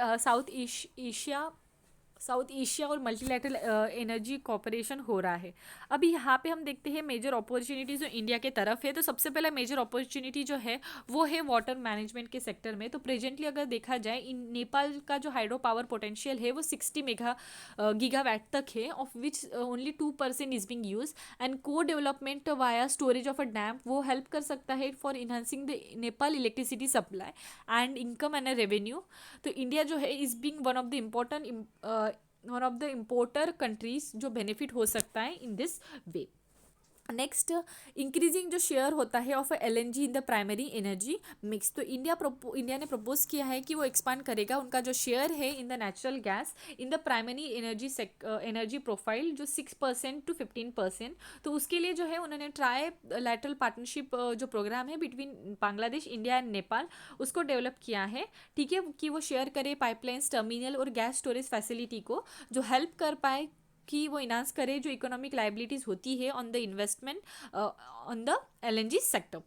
S1: साउथ एशिया और मल्टीलैटरल एनर्जी कॉपरेशन हो रहा है। अभी यहाँ पे हम देखते हैं मेजर अपॉर्चुनिटीज़ जो इंडिया के तरफ है। तो सबसे पहला मेजर अपॉर्चुनिटी जो है वो है वाटर मैनेजमेंट के सेक्टर में। तो प्रेजेंटली अगर देखा जाए नेपाल का जो हाइड्रो पावर पोटेंशियल है वो 60 गीगावाट तक है, of which only 2% is being use. And को development via storage of a dam वो हेल्प कर सकता है for enhancing the Nepal electricity supply and income and revenue. तो इंडिया जो है is being one of the importer countries जो benefit हो सकता है in this way. Next, increasing जो शेयर होता है of LNG in the primary energy mix. तो इंडिया ने प्रपोज किया है कि वो एक्सपांड करेगा उनका जो शेयर है in the natural gas in the primary energy profile जो 6% to 15%। तो उसके लिए जो है उन्होंने ट्राई लैटरल पार्टनरशिप जो प्रोग्राम है between Bangladesh, India and Nepal उसको डेवलप किया है। ठीक है, कि वो शेयर करे पाइपलाइंस, टर्मिनल और गैस स्टोरेज फैसिलिटी को, जो हेल्प कर पाए कि वो इनांस करे जो इकोनॉमिक लाइबिलिटीज़ होती है on the investment on the LNG sector.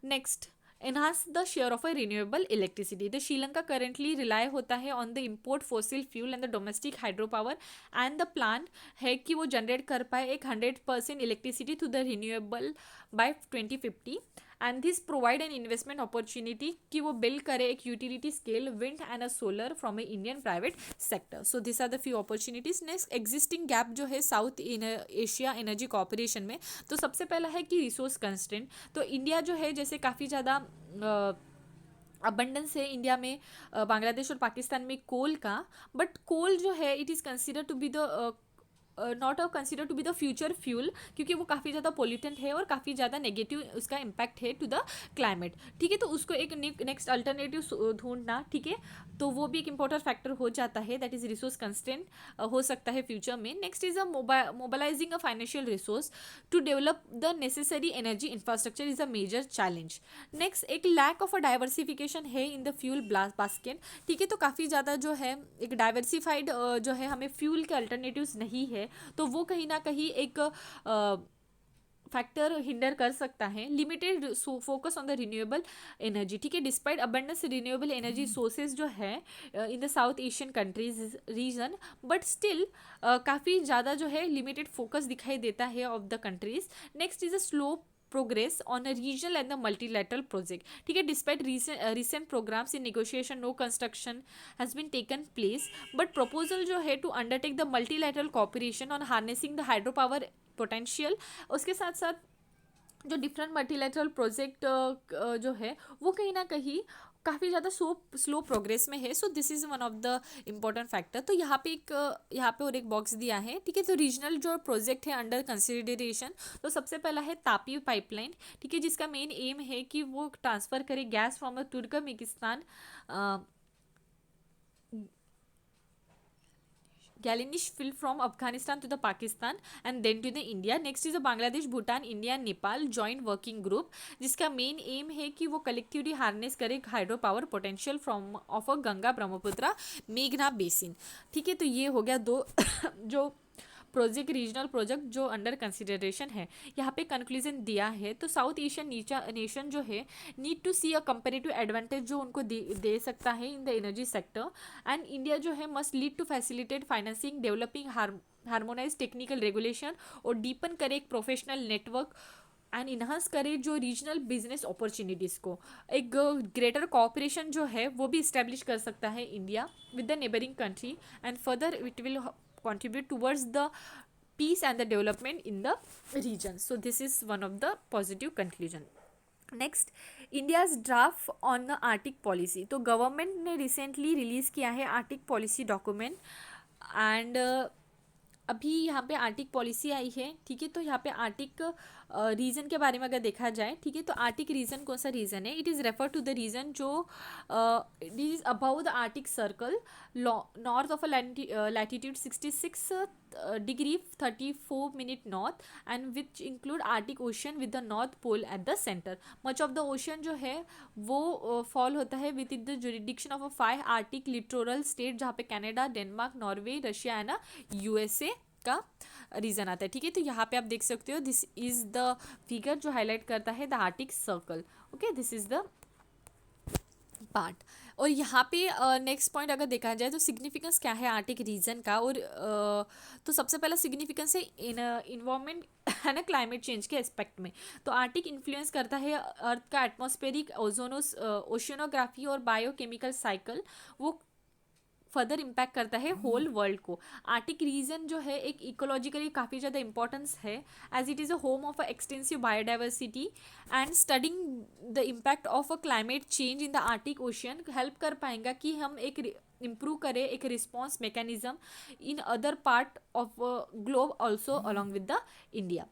S1: Next, enhance the share of a renewable electricity। The Sri Lanka currently rely होता है on the import fossil fuel and the domestic hydropower, and the plan है कि वो generate कर पाए एक 100% electricity to the renewable by 2050, and this provide an investment opportunity कि वो build करे एक utility scale wind and a solar from a Indian private sector। So these are the few opportunities। Next, existing gap जो है south Asia energy corporation में। तो सबसे पहला है कि रिसोर्स कंस्ट्रेंट। तो इंडिया जो है जैसे काफ़ी ज़्यादा अबंडेंस है इंडिया में, बांग्लादेश और पाकिस्तान में कोल का, बट कोल जो है it is consider to be the not consider to be the future fuel, क्योंकि वो काफ़ी ज़्यादा पोल्यूटेंट है और काफ़ी ज़्यादा नेगेटिव उसका इम्पैक्ट है टू द क्लाइमेट, ठीक है। तो उसको एक नेक्स्ट अल्टरनेटिव ढूंढना, ठीक है, तो वो भी एक इंपॉर्टेंट फैक्टर हो जाता है, दैट इज रिसोर्स कंस्टेंट हो सकता है फ्यूचर में। Next is a mobilising a financial resource to develop the necessary energy infrastructure is a major challenge. Next एक लैक ऑफ अ डाइवर्सिफिकेशन है इन द फ्यूल बास्केट, ठीक है। तो काफ़ी ज़्यादा जो है एक डाइवर्सिफाइड जो है हमें फ्यूल के अल्टरनेटिव्स नहीं है, तो वो कहीं ना कहीं एक फैक्टर हिंडर कर सकता है। Limited focus on the renewable energy, ठीक है, despite abundance renewable energy sources जो है in the South Asian countries region, but still काफ़ी ज़्यादा जो है लिमिटेड फोकस दिखाई देता है of the countries. Next is a slow progress on a regional and the multilateral project, ठीक है। despite recent programs in negotiation, no construction has been taken place, but proposal जो है to undertake the multilateral cooperation on harnessing the hydropower potential, उसके साथ साथ जो different multilateral project जो है वो कहीं ना कहीं काफ़ी ज़्यादा स्लो प्रोग्रेस में है। So this is one of the important factor. तो यहाँ पे और एक बॉक्स दिया है, ठीक है। तो रीजनल जो प्रोजेक्ट है अंडर कंसिडरेशन, तो सबसे पहला है तापी पाइपलाइन, ठीक है, जिसका मेन एम है कि वो ट्रांसफ़र करे gas from Turkmenistan Galenish field from Afghanistan to the Pakistan and then to the India. Next is a Bangladesh, Bhutan, India and Nepal joint working group, जिसका मेन एम है कि वो collectively harness करे hydro power potential from of a Ganga Brahmaputra मेघना basin, ठीक है। तो ये हो गया दो जो प्रोजेक्ट रीजनल प्रोजेक्ट जो अंडर कंसिडरेशन है। यहाँ पे कंक्लूजन दिया है, तो साउथ एशियन नेशन जो है need to see a comparative advantage जो उनको दे सकता है in the energy sector, and India जो है must lead to facilitate financing developing harmonise technical regulation और डीपन करे एक प्रोफेशनल नेटवर्क एंड इन्हांस करे जो रीजनल बिजनेस अपॉर्चुनिटीज़ को। एक ग्रेटर कॉपरेशन जो है वो भी इस्टेब्लिश कर सकता है India with the neighbouring country, and further it will contribute towards the peace and the development in the region. So this is one of the positive conclusion. Next India's draft on the Arctic policy, तो government ने recently release किया है Arctic policy document, and अभी यहाँ पे Arctic policy आई है, ठीक है। तो यहाँ पे आर्टिक रीजन के बारे में अगर देखा जाए, ठीक है, तो आर्टिक रीजन कौन सा रीजन है, it is refer to the region जो it is above the Arctic Circle north of latitude 66 degree 34 minute north, and which include Arctic Ocean with the North Pole at the centre. Much of the ocean जो है वो fall होता है within the jurisdiction of a 5 Arctic littoral state, जहाँ पे Canada, Denmark, Norway, Russia and USA का रीजन आता है, ठीक है। तो यहाँ पे आप देख सकते हो दिस इज द फिगर जो हाईलाइट करता है the Arctic circle, okay, this is the part. और यहाँ पे नेक्स्ट पॉइंट अगर देखा जाए तो सिग्निफिकेंस क्या है आर्टिक रीजन का, और तो सबसे पहला सिग्निफिकेंस है इन इन्वायरमेंट है ना क्लाइमेट चेंज के एस्पेक्ट में। तो आर्टिक इन्फ्लुएंस करता है अर्थ का एटमॉस्फेरिक ओशनोग्राफी और बायोकेमिकल साइकिल, वो फर्दर इम्पैक्ट करता है होल वर्ल्ड को। आर्टिक रीजन जो है एक इकोलॉजिकली काफ़ी ज़्यादा इंपॉर्टेंस है, as it is a home of a extensive biodiversity, and studying the impact of a climate change in the Arctic ocean help कर पाएंगा कि हम एक इम्प्रूव करें एक response mechanism in other part of globe also along with the India.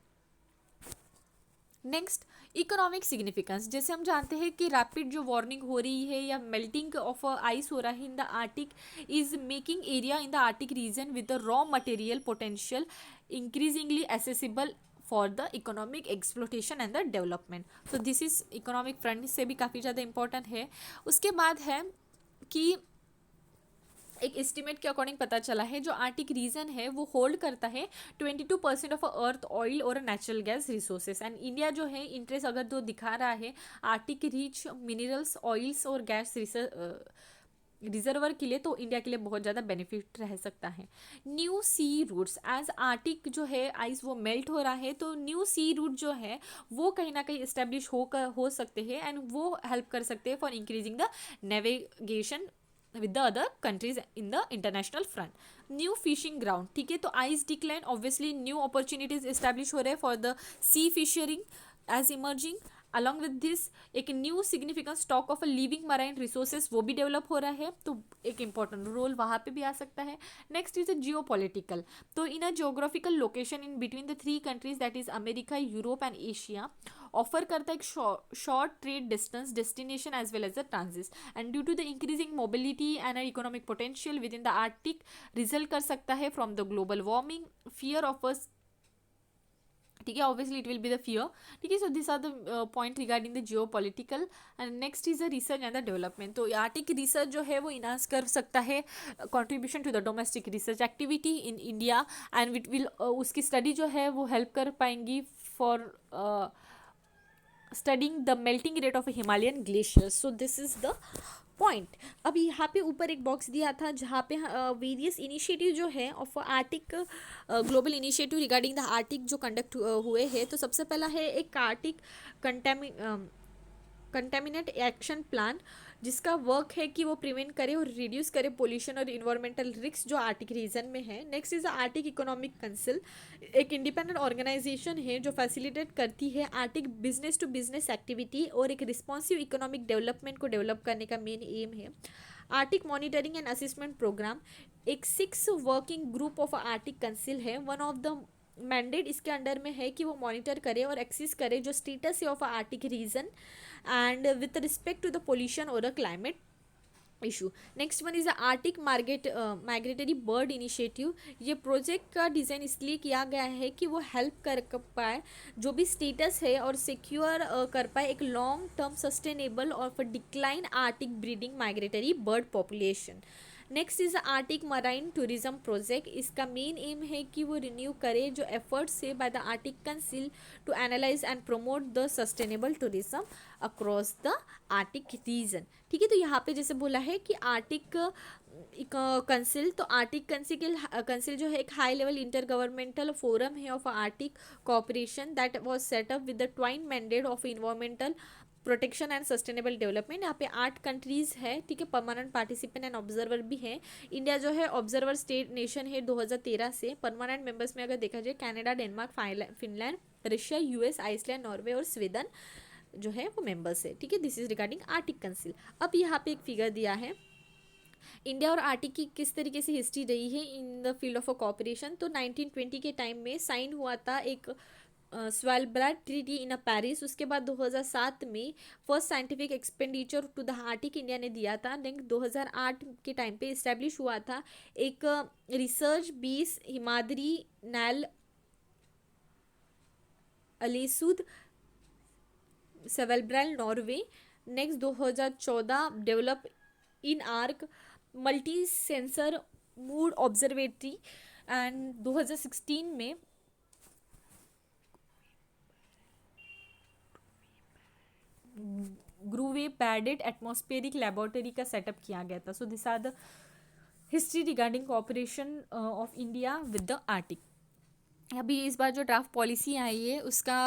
S1: Next economic significance, जैसे हम जानते हैं कि रैपिड जो वार्मिंग हो रही है या मेल्टिंग ऑफ आइस हो रहा है in the Arctic is making area in the Arctic region with the raw material potential increasingly accessible for the economic exploitation and the development. So this is economic front से भी काफ़ी ज़्यादा important है। उसके बाद है कि एक एस्टिमेट के अकॉर्डिंग पता चला है जो आर्टिक रीजन है वो होल्ड करता है 22% ऑफ अर्थ ऑयल और natural gas resources, and India जो है इंटरेस्ट अगर तो दिखा रहा है आर्टिक रिच मिनरल्स ऑयल्स और गैस रिजर्वर के लिए, तो इंडिया के लिए बहुत ज़्यादा बेनिफिट रह सकता है। New sea routes, as Arctic जो है आइस वो मेल्ट हो रहा है, तो न्यू सी रूट जो है वो कहीं ना कहीं इस्टेब्लिश हो सकते हैं, एंड वो हेल्प कर सकते हैं for increasing the navigation with the other countries in the international front. New fishing ground, ठीक है, तो ice decline obviously new opportunities establish हो रहे हैं for the sea fisheries as emerging, along with this एक new significant stock of a living marine resources वो भी develop हो रहा है, तो एक इंपॉर्टेंट रोल वहाँ पे भी आ सकता है. Next is a geopolitical. तो in a geographical location in between the three countries that is America, Europe and Asia, offer करता है एक short trade distance destination as well as the transit. And due to the increasing mobility and economic potential within the Arctic result कर सकता है from the global warming, fear of a, ठीक है, obviously it will be the fear. ठीक है, so this are the point regarding the Jio political. And next is the research and the development. तो Arctic research जो है वो enhance कर सकता है contribution to the domestic research activity in India, and it will उसकी study जो है वो हेल्प कर पाएंगी for studying the melting rate of Himalayan glaciers. So this is the point. अब यहाँ पे ऊपर एक बॉक्स दिया था जहाँ पे वेरियस इनिशिएटिव जो है of Arctic global initiative regarding the Arctic जो कंडक्ट हुए हैं. तो सबसे पहला है एक आर्टिक कंटेमिनेट एक्शन प्लान, जिसका वर्क है कि वो प्रिवेंट करे और रिड्यूस करे पोल्यूशन और इन्वायरमेंटल रिस्क जो आर्टिक रीजन में है. Next is Arctic economic council, एक इंडिपेंडेंट ऑर्गेनाइजेशन है जो फैसिलिटेट करती है Arctic business to business activity और एक रिस्पॉन्सिव इकोनॉमिक डेवलपमेंट को डेवलप करने का मेन एम है. Arctic monitoring and assessment programme, एक 6 working group of Arctic council है. वन ऑफ द मैंडेट इसके अंडर में है कि वो मॉनिटर करे और एक्सेस करे जो स्टेटस है of Arctic region and with respect to the pollution or a climate issue. Next one is the Arctic migratory bird initiative. ये प्रोजेक्ट का डिज़ाइन इसलिए किया गया है कि वो हेल्प कर पाए जो भी स्टेटस है और सिक्योर कर पाए एक लॉन्ग टर्म सस्टेनेबल और decline Arctic breeding migratory bird population. Next is Arctic marine tourism project. इसका मेन एम है कि वो रिन्यू करे जो एफर्ट्स है by the Arctic council to analyse and promote the sustainable tourism across the Arctic region. ठीक है, तो यहाँ पे जैसे बोला है कि आर्टिक कंसिल, तो आर्टिक कंसिल जो है एक high level intergovernmental forum है of Arctic cooperation that was set up with the twin mandate of environmental protection and sustainable development. यहाँ पे 8 कंट्रीज है, ठीक है, परमानेंट पार्टिसिपेंट एंड ऑब्जर्वर भी है. इंडिया जो है ऑब्जर्वर स्टेट नेशन है 2013 से. परमानेंट मेंबर्स में अगर देखा जाए Canada, Denmark, Finland, Russia, US, Iceland, Norway और स्वीडन जो है वो मेंबर्स है. ठीक है, this is regarding Arctic council. अब यहाँ पे एक फिगर दिया है इंडिया और आर्टिक की किस तरीके से हिस्ट्री रही है in the field of corporation. तो 1920 के टाइम में साइन हुआ था एक स्वालबार्ड ट्रीटी इन पेरिस. उसके बाद 2007 में first scientific expenditure to the Arctic India ने दिया था. देन 2008 के टाइम पे इस्टेब्लिश हुआ था एक research base Himadri Ny Alesund Svalbard Norway. Next 2014 develop IndArc multi sensor moored observatory. And 2016 में ग्रूवे पैडेड एटमॉस्फेरिक लेबोरेटरी का सेटअप किया गया था. So this are the history regarding cooperation of India with the Arctic. अभी इस बार जो draft policy आई है उसका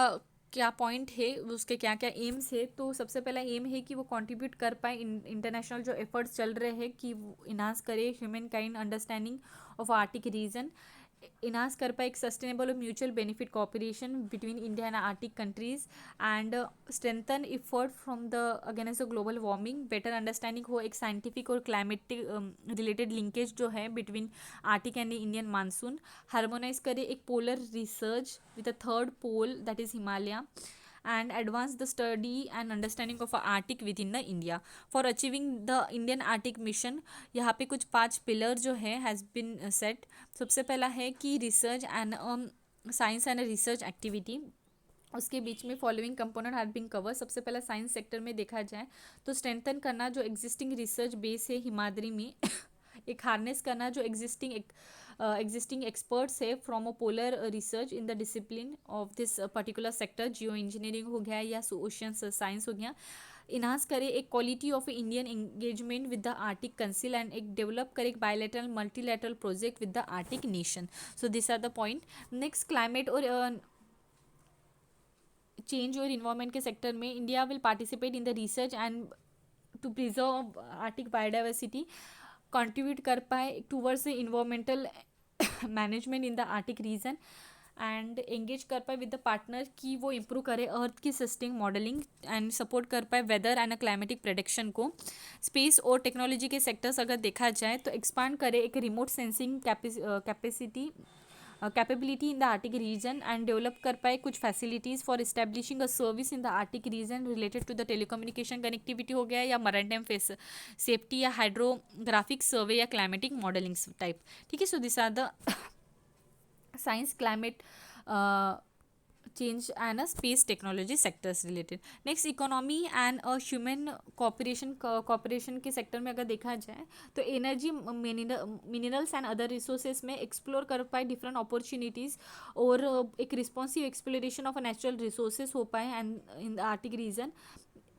S1: क्या पॉइंट है, उसके क्या क्या एम्स है. तो सबसे पहला एम है कि वो कंट्रीब्यूट कर पाए इंटरनेशनल जो एफर्ट्स चल रहे हैं कि वो इनहांस करे humankind understanding of Arctic region, enhance कर पाए एक सस्टेनेबल और mutual benefit cooperation between India and Arctic countries, and strengthen effort from the against the global warming, better understanding हो एक साइंटिफिक और क्लाइमेटिक रिलेटेड लिंकेज जो है between Arctic and Indian monsoon, harmonise करे एक polar research with a third pole that is Himalaya, and advance the study and understanding of Arctic within the India. For achieving the Indian Arctic mission, यहाँ पे कुछ 5 pillar जो है has been set. सबसे पहला है कि research and science and research activity. उसके बीच में following component have been cover. सबसे पहला साइंस सेक्टर में देखा जाए तो स्ट्रेंथन करना जो एग्जिस्टिंग रिसर्च बेस है हिमाद्री में एक हार्नेस करना जो एग्जिस्टिंग एक्सपर्ट्स है from a polar research in the discipline of this particular sector, Jio engineering हो गया या ओशियन साइंस हो गया. इनहांस करे एक quality of Indian engagement with the Arctic council and एक डेवलप करे एक bilateral multilateral project with the Arctic nation. So this are the point. Next climate और चेंज और इन्वायरमेंट के सेक्टर में India will participate in the research and to preserve Arctic biodiversity, contribute कर पाए towards the environmental management in the Arctic region. And engage कर पाए with the partner कि वो इम्प्रूव करे अर्थ की सिस्टम मॉडलिंग एंड सपोर्ट कर पाए वेदर एंड क्लाइमेटिक प्रेडिक्शन को। स्पेस और टेक्नोलॉजी के सेक्टर्स अगर देखा जाए तो एक्सपांड करे एक remote sensing capacity capability in the Arctic region and develop कर पाए कुछ facilities for establishing a service in the Arctic region related to the telecommunication connectivity हो गया या मरीटाइम फेस सेफ्टी या हाइड्रोग्राफिक सर्वे या क्लाइमेटिक मॉडलिंग टाइप। ठीक है, so this are the science climate change and a space technology sectors related. Next, economy and a human cooperation के sector में अगर देखा जाए तो energy minerals and other resources में एक्सप्लोर कर पाए डिफरेंट अपॉर्चुनिटीज़ और एक responsive exploration of natural resources हो पाए and in the Arctic region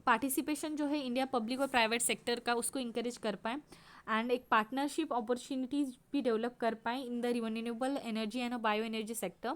S1: participation जो है इंडिया पब्लिक और प्राइवेट सेक्टर का उसको इंकरेज कर पाए एंड एक पार्टनरशिप अपॉर्चुनिटीज़ भी डेवलप कर पाए in the renewable energy and bioenergy sector.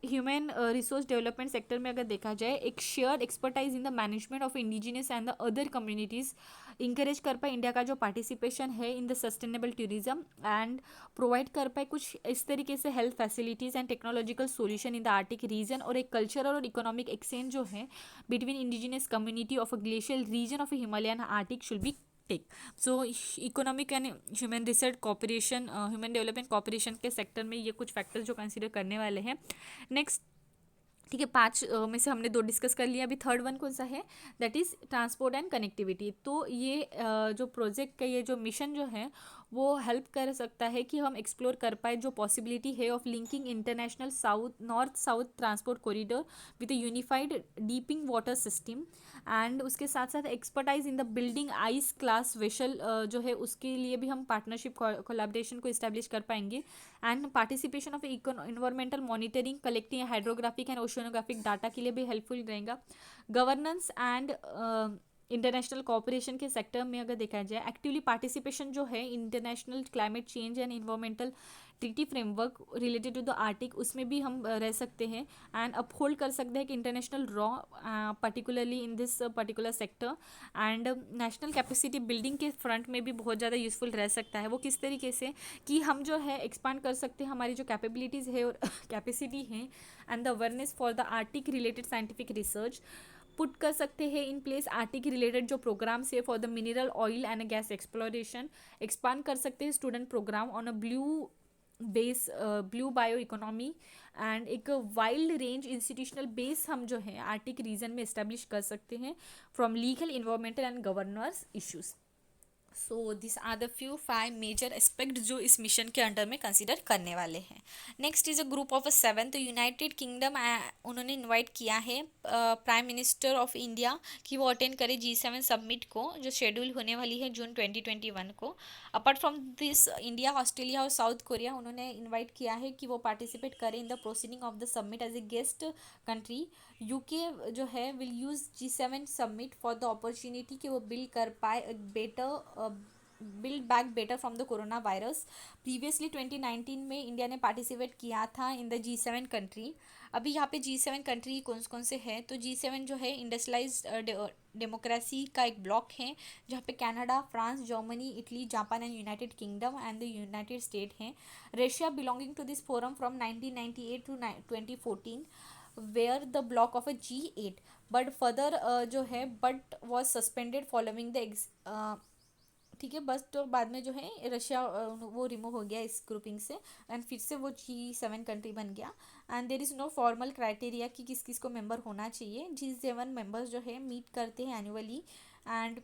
S1: Human resource development sector में अगर देखा जाए एक share expertise in the management of indigenous and the other communities encourage कर पाए इंडिया का जो पार्टिसिपेशन है in the sustainable tourism and provide कर पाए कुछ इस तरीके से health facilities and technological solution in the Arctic region और एक कल्चरल और इकोनॉमिक एक्सचेंज जो है between indigenous community of a glacial region of Himalayan Arctic should be take. So economic and human research cooperation human development cooperation के sector में ये कुछ factors जो कंसिडर करने वाले हैं। नेक्स्ट, ठीक है, 5 में से हमने 2 डिस्कस कर लिया, अभी थर्ड वन कौन सा है, that is transport and connectivity. तो ये जो प्रोजेक्ट का ये जो मिशन जो है वो हेल्प कर सकता है कि हम एक्सप्लोर कर पाए जो पॉसिबिलिटी है of linking international north south transport corridor with unified डीपिंग water system and उसके साथ साथ expertise in the building ice class vessel जो है उसके लिए भी हम पार्टनरशिप कोलैबोरेशन को इस्टेब्लिश कर पाएंगे and participation of environmental monitoring collecting hydrographic and oceanographic data के लिए भी हेल्पफुल रहेगा। गवर्नेंस एंड इंटरनेशनल कोऑपरेशन के सेक्टर में अगर देखा जाए एक्टिवली पार्टिसिपेशन जो है international climate change and environmental treaty framework related to the Arctic उसमें भी हम रह सकते हैं एंड अपहोल्ड कर सकते हैं कि international raw particularly in this particular sector and national capacity building के फ्रंट में भी बहुत ज़्यादा यूजफुल रह सकता है। वो किस तरीके से कि हम जो है एक्सपांड कर सकते हैं हमारी जो कैपेबिलिटीज़ है और कैपेसिटी है and the awareness for the arctic related scientific research put कर सकते हैं इन प्लेस आर्टिक रिलेटेड जो प्रोग्राम्स है for the mineral oil and gas exploration expand कर सकते हैं student programme on a blue bio economy and एक wild range institutional base हम जो है आर्टिक रीजन में इस्टेब्लिश कर सकते हैं from legal environmental and governance issues. So this are the few 5 major aspect जो इस मिशन के अंडर में कंसिडर करने वाले हैं। Next is a group of 7, तो यूनाइटेड किंगडम उन्होंने इनवाइट किया है प्राइम मिनिस्टर ऑफ इंडिया कि वो अटेंड करे G7 समिट को जो शेड्यूल होने वाली है जून 2021 को। Apart from this India, Australia और साउथ कोरिया उन्होंने इन्वाइट किया है कि वो पार्टिसिपेट करें in the proceeding of the summit as a guest country. UK जो है will use G7 summit for the opportunity कि वो बिल्ड कर पाए build back better from the corona virus. Previously 2019 में इंडिया ने पार्टिसिपेट किया था इन द G7 कंट्री। अभी यहाँ पे G7 कंट्री कौन कौन से हैं, तो G7 जो है इंडस्ट्रियलाइज डेमोक्रेसी का एक ब्लॉक है जहाँ पे Canada, France, Germany, Italy, Japan and United Kingdom and the United State हैं। Russia belonging to this forum from 1998 to 2014 where the block of a G8 but further जो है but was suspended following the ठीक है, बस तो बाद में जो है रशिया वो रिमूव हो गया इस ग्रुपिंग से एंड फिर से वो G7 कंट्री बन गया and there is no formal criteria कि किस किस को मेंबर होना चाहिए। G7 मेंबर्स जो है मीट करते हैं एनुअली एंड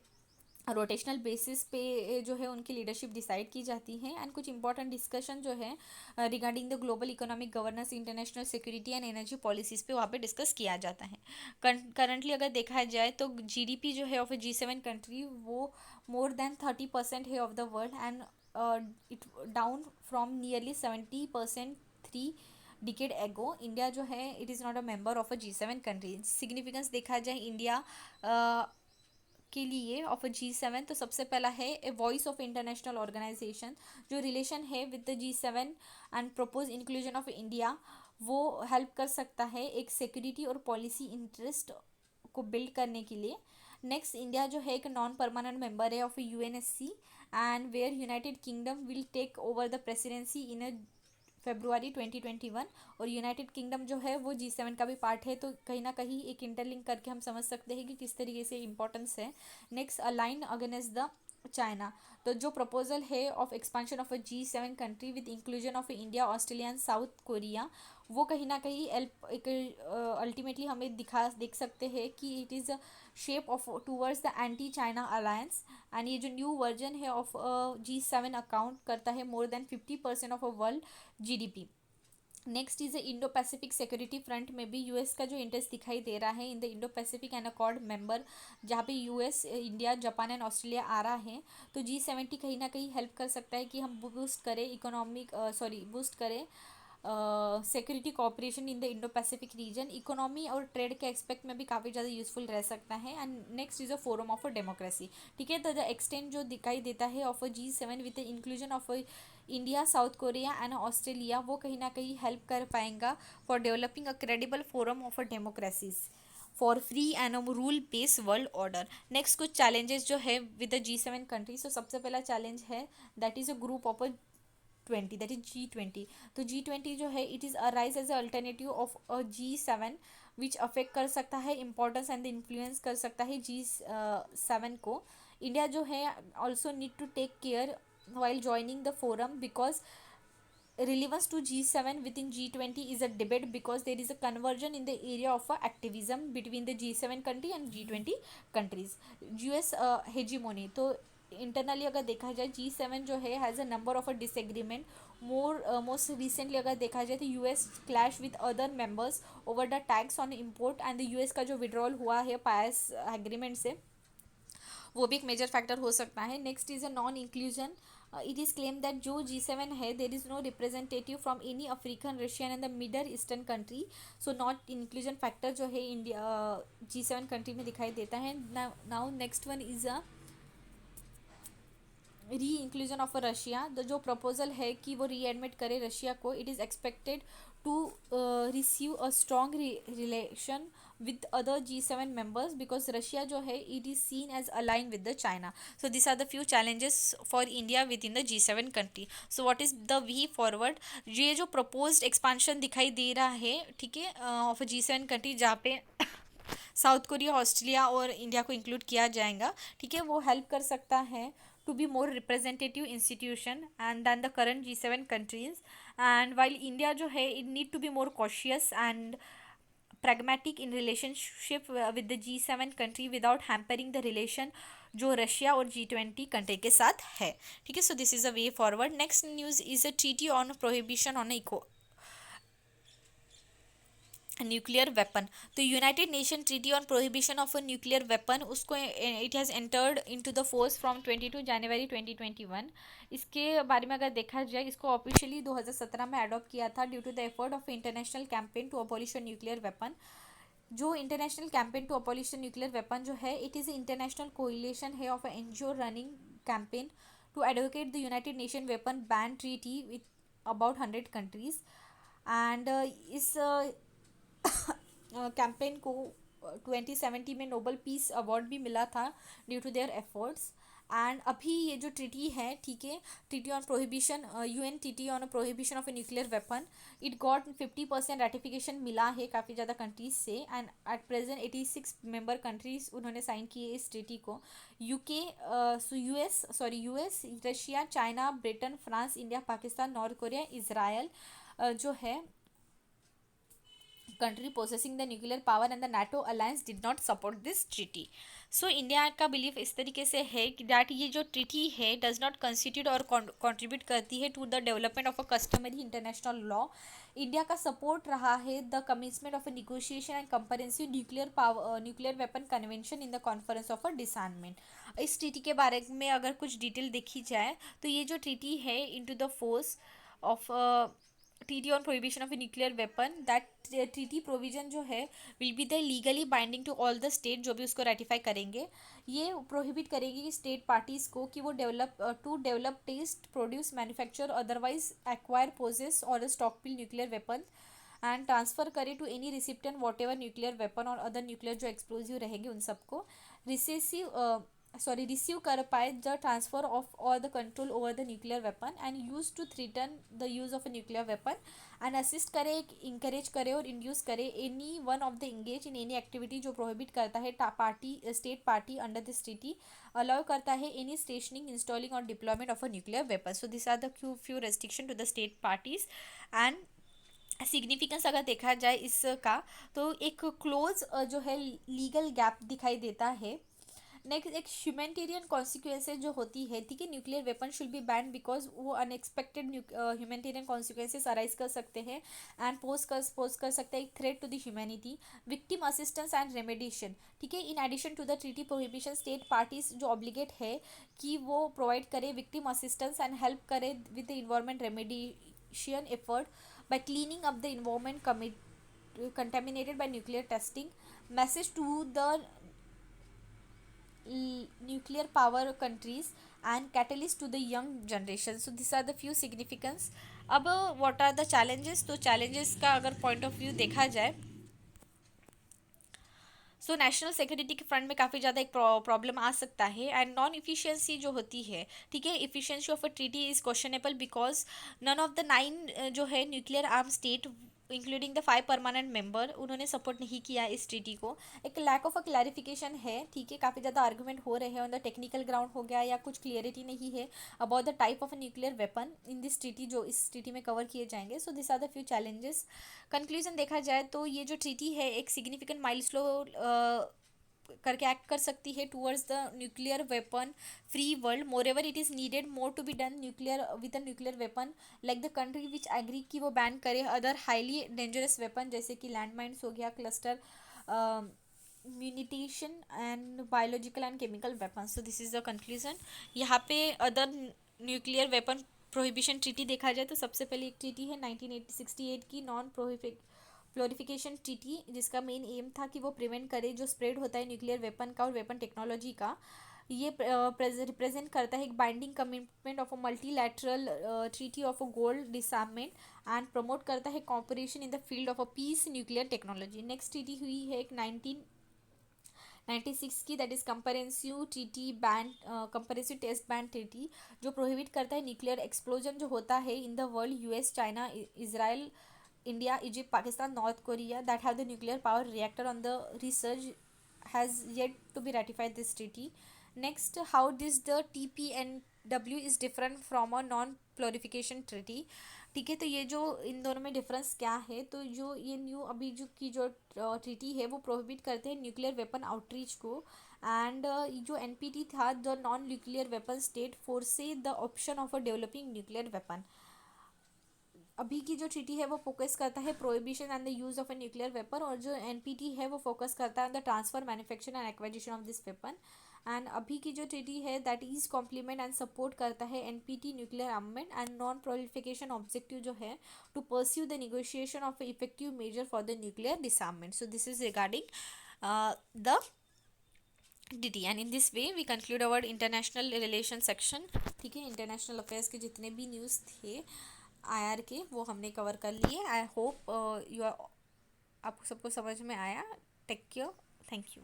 S1: रोटेशनल बेसिस पे जो है उनकी लीडरशिप डिसाइड की जाती है एंड कुछ इंपॉर्टेंट डिस्कशन जो है regarding the global economic governance, international security and energy policies पे वहाँ पे डिस्कस किया जाता है। करंटली अगर देखा जाए तो GDP जो है ऑफ ए G7 कंट्री वो more than 30% है of the world and it down from nearly 70% 3 decade एगो। इंडिया जो है it is not a member of a G7 country. Significance देखा जाए इंडिया के लिए ऑफ अ G7 तो सबसे पहला है a voice of international organisation जो रिलेशन है with the G7 and propose inclusion of India वो हेल्प कर सकता है एक सिक्योरिटी और पॉलिसी इंटरेस्ट को बिल्ड करने के लिए। नेक्स्ट, इंडिया जो है एक नॉन परमानेंट मेंबर है of UNSC and where United Kingdom will take over the presidency in a February 2021। और यूनाइटेड किंगडम जो है वो G7 का भी पार्ट है, तो कहीं ना कहीं एक इंटरलिंक करके हम समझ सकते हैं कि किस तरीके से इम्पोर्टेंस है। Next, align against the China. तो जो प्रपोजल है of expansion of a G7 country with inclusion of India, Australia and south Korea, वो कहीं ना कहीं अल्टीमेटली हमें देख सकते हैं कि it is a shape of towards the anti China alliance. And ये जो न्यू वर्जन है ऑफ G7 अकाउंट करता है more than 50% of a world GDP। Next is Indo Pacific security front में भी यूएस का जो इंटरेस्ट दिखाई दे रहा है in the Indo Pacific and accord member, जहाँ पे US, India, Japan and Australia आ रहा है। तो G70 कहीं ना कहीं हेल्प कर सकता है कि हम बूस्ट करें बूस्ट करें security cooperation in the Indo Pacific region. Economy और ट्रेड के एक्सपेक्ट में भी काफ़ी ज़्यादा यूजफुल रह सकता है। And next is a forum of a democracy. ठीक है, तो द एक्सटेंड जो दिखाई देता है of a G7 with the inclusion of India, South Korea and Australia, वो कहीं ना कहीं हेल्प कर पाएंगा for developing a credible forum of a democracies for free and rule based world order. Next कुछ चैलेंजेस जो है विद द G7 कंट्रीज। तो सबसे पहला चैलेंज है that is a group of a 20, that is G20। तो G20 जो है it is arise as alternative of a G7 which affect कर सकता है इम्पोर्टेंस एंड इन्फ्लुएंस कर सकता है G7 को। इंडिया जो है also need to take care while joining the forum because relevance to G7 within G20 is a debate because there is a conversion in the area of activism between the G7 country and G20 countries। US hegemony, तो internally अगर देखा जाए G7 जो है has a number of a disagreement. Most recently अगर देखा जाए तो US clash with other members over the tax on import and the US का जो विड्रॉल हुआ है पायस एग्रीमेंट से, वो भी एक मेजर फैक्टर हो सकता है। Next is a non inclusion. It is claim that जो G7 है there is no representative from any African, Russian and the middle eastern country. So not inclusion factor जो है इंडिया G7 कंट्री में दिखाई देता है। Now next one is a re inclusion of Russia. The जो proposal है कि वो री एडमिट करे रशिया को, it is expected to receive a strong relation with other G7 members because Russia जो है it is seen as aligned with the China. So these are the few challenges for India within the G7 country. So what is the way forward? ये जो proposed expansion दिखाई दे रहा है, ठीक है, of a G7 country जहाँ पे साउथ कोरिया, ऑस्ट्रेलिया और इंडिया को इंक्लूड किया जाएगा, ठीक है, वो हेल्प कर सकता है to be more representative institution and than the current G7 countries. And while India जो है it need to be more cautious and pragmatic in relationship with the G7 country without hampering the relation जो Russia और G20 country के साथ है। ठीक है, so this is a way forward. Next news is a treaty on prohibition on eco nuclear weapon. तो United Nation treaty on prohibition of a nuclear weapon, उसको it has entered into the force from 22 January 2021। इसके बारे में अगर देखा जाए, इसको officially 2017 में अडॉप्ट किया था due to the effort of international campaign to abolish nuclear weapon. जो international campaign to abolish nuclear weapon जो है इट इज़ इंटरनेशनल कोलिशन है of NGO running campaign to advocate the United Nation weapon ban treaty with about 100 countries. And इस campaign को 2070 में Nobel peace award भी मिला था due to their efforts. And अभी ये जो ट्रीटी है, ठीक है, treaty on prohibition, UN treaty on prohibition of a nuclear weapon, it got 50% ratification मिला है काफ़ी ज़्यादा कंट्रीज से। And at present 86 member countries उन्होंने साइन किए इस ट्रीटी को। US, Russia, China, Britain, France, India, Pakistan, north Korea, Israel जो है country possessing the nuclear power and the NATO alliance did not support this treaty. So India का belief इस तरीके से है कि दैट ये जो ट्रीटी है डज नॉट कंस्टिट्यूट और कंट्रीब्यूट करती है to the development of a customary international law. India का सपोर्ट रहा है the commitment of a negotiation and comprehensive nuclear weapon convention in the conference of a disarmament. इस treaty के बारे में अगर कुछ डिटेल देखी जाए तो ये जो ट्रीटी है into the force of treaty on prohibition of a nuclear weapon, that treaty provision जो है will be the legally binding to all the state जो भी उसको ratify करेंगे। ये prohibit करेगी कि state parties को कि वो develop test produce manufacture otherwise acquire possess or stockpile nuclear weapon and transfer करे to any recipient whatever nuclear weapon और अदर न्यूक्लियर जो एक्सप्लोजिव रहेंगे उन सबको। रिसेसिव रिसीव कर पाए द ट्रांसफर ऑफ और the control over the nuclear weapon and use to threaten the use of a nuclear weapon and assist करे, encourage करे और इंड्यूस करे any one of the engage in any activity जो prohibit करता है party state party under this treaty, allow करता है any stationing, installing और deployment of a nuclear weapon. So this are the few restriction to the state parties. And significance अगर देखा जाए इसका, तो एक क्लोज जो है लीगल गैप दिखाई देता है. नेक्स्ट एक ह्यूमैनिटेरियन कॉन्सिक्वेंसेज जो होती है, ठीक है, nuclear weapon should be banned because वो अनएक्सपेक्टेड ह्यूमैनिटेरियन कॉन्सिक्वेंसेज अराइज कर सकते हैं एंड पोज कर सकते हैं एक threat to the humanity. Victim assistance and remediation, ठीक है, in addition to the treaty prohibition state parties जो ऑब्लिगेट है कि वो प्रोवाइड करे विक्टिम असिस्टेंस एंड हेल्प करे with the environment remediation effort by cleaning up the environment contaminated by nuclear testing. Message to the nuclear power countries and catalyst to the young generation. So these are the few significance. अब what are the challenges? तो challenges का अगर point of view देखा जाए, so national security के front में काफ़ी ज़्यादा एक प्रॉब्लम आ सकता है. एंड नॉन इफिशियंसी जो होती है, ठीक है, efficiency of a treaty is questionable because none of the 9 जो है nuclear arm state including the 5 permanent member उन्होंने सपोर्ट नहीं किया इस ट्रीटी को. एक लैक ऑफ अ क्लैरिफिकेशन है, ठीक है, काफ़ी ज़्यादा आर्गूमेंट हो रहे हैं ऑन द टेक्निकल ग्राउंड हो गया या कुछ क्लियरिटी नहीं है about the type of a nuclear weapon in this treaty जो इस ट्रीटी में कवर किए जाएंगे. So this are the few challenges. Conclusion देखा जाए तो ये जो ट्रीटी है एक सिग्निफिकेंट माइलस्टोन करके एक्ट कर सकती है towards the nuclear weapon free world. Moreover it is needed more to be done nuclear with a nuclear weapon like the country which agree कि वो बैन करे अदर हाईली डेंजरस वेपन जैसे कि land mines हो गया, cluster munition and biological and chemical weapon. So this is the conclusion. यहाँ पे other nuclear weapon prohibition treaty देखा जाए तो सबसे पहले एक ट्रीटी है 1968 की नॉन प्लोरिफिकेशन ट्रीटी, जिसका मेन एम था कि वो प्रिवेंट करे जो स्प्रेड होता है न्यूक्लियर वेपन का और वेपन टेक्नोलॉजी का. ये रिप्रेजेंट करता है एक binding commitment of a multilateral treaty of a gold disarmament and promote करता है cooperation in the field of a peace nuclear technology. Next treaty हुई है एक 1996 की, that is comprehensive treaty ban, comprehensive test ban treaty जो prohibit करता है nuclear explosion जो होता है in the world. US, China, Israel, India, Egypt, Pakistan, North Korea that have the nuclear power reactor on the research has yet to be ratified this treaty. Next, how this the TPNW is different from a non-proliferation treaty. ठीक है, तो ये जो इन दोनों में difference क्या है, तो जो ये न्यू अभी जो की जो ट्रीटी है वो प्रोहिबिट करते हैं न्यूक्लियर वेपन आउटरीच को. एंड जो एनपीटी था the non nuclear weapon state forces the option of a developing nuclear weapon. अभी की जो ट्रीटी है वो फोकस करता है prohibition and the use of a nuclear weapon, और जो एनपीटी है वो फोकस करता है on the transfer, manufacture and acquisition of this weapon. And अभी की जो ट्रीटी है that is complement and support करता है NPT nuclear armament and non proliferation objective जो है to pursue the negotiation of effective measure for the nuclear disarmament. So this is regarding the D and in this way we conclude our international relation section. ठीक है, international affairs के जितने भी news थे IR के वो हमने cover कर लिए. आई होप यू आपको सबको समझ में आया. Take care. Thank you.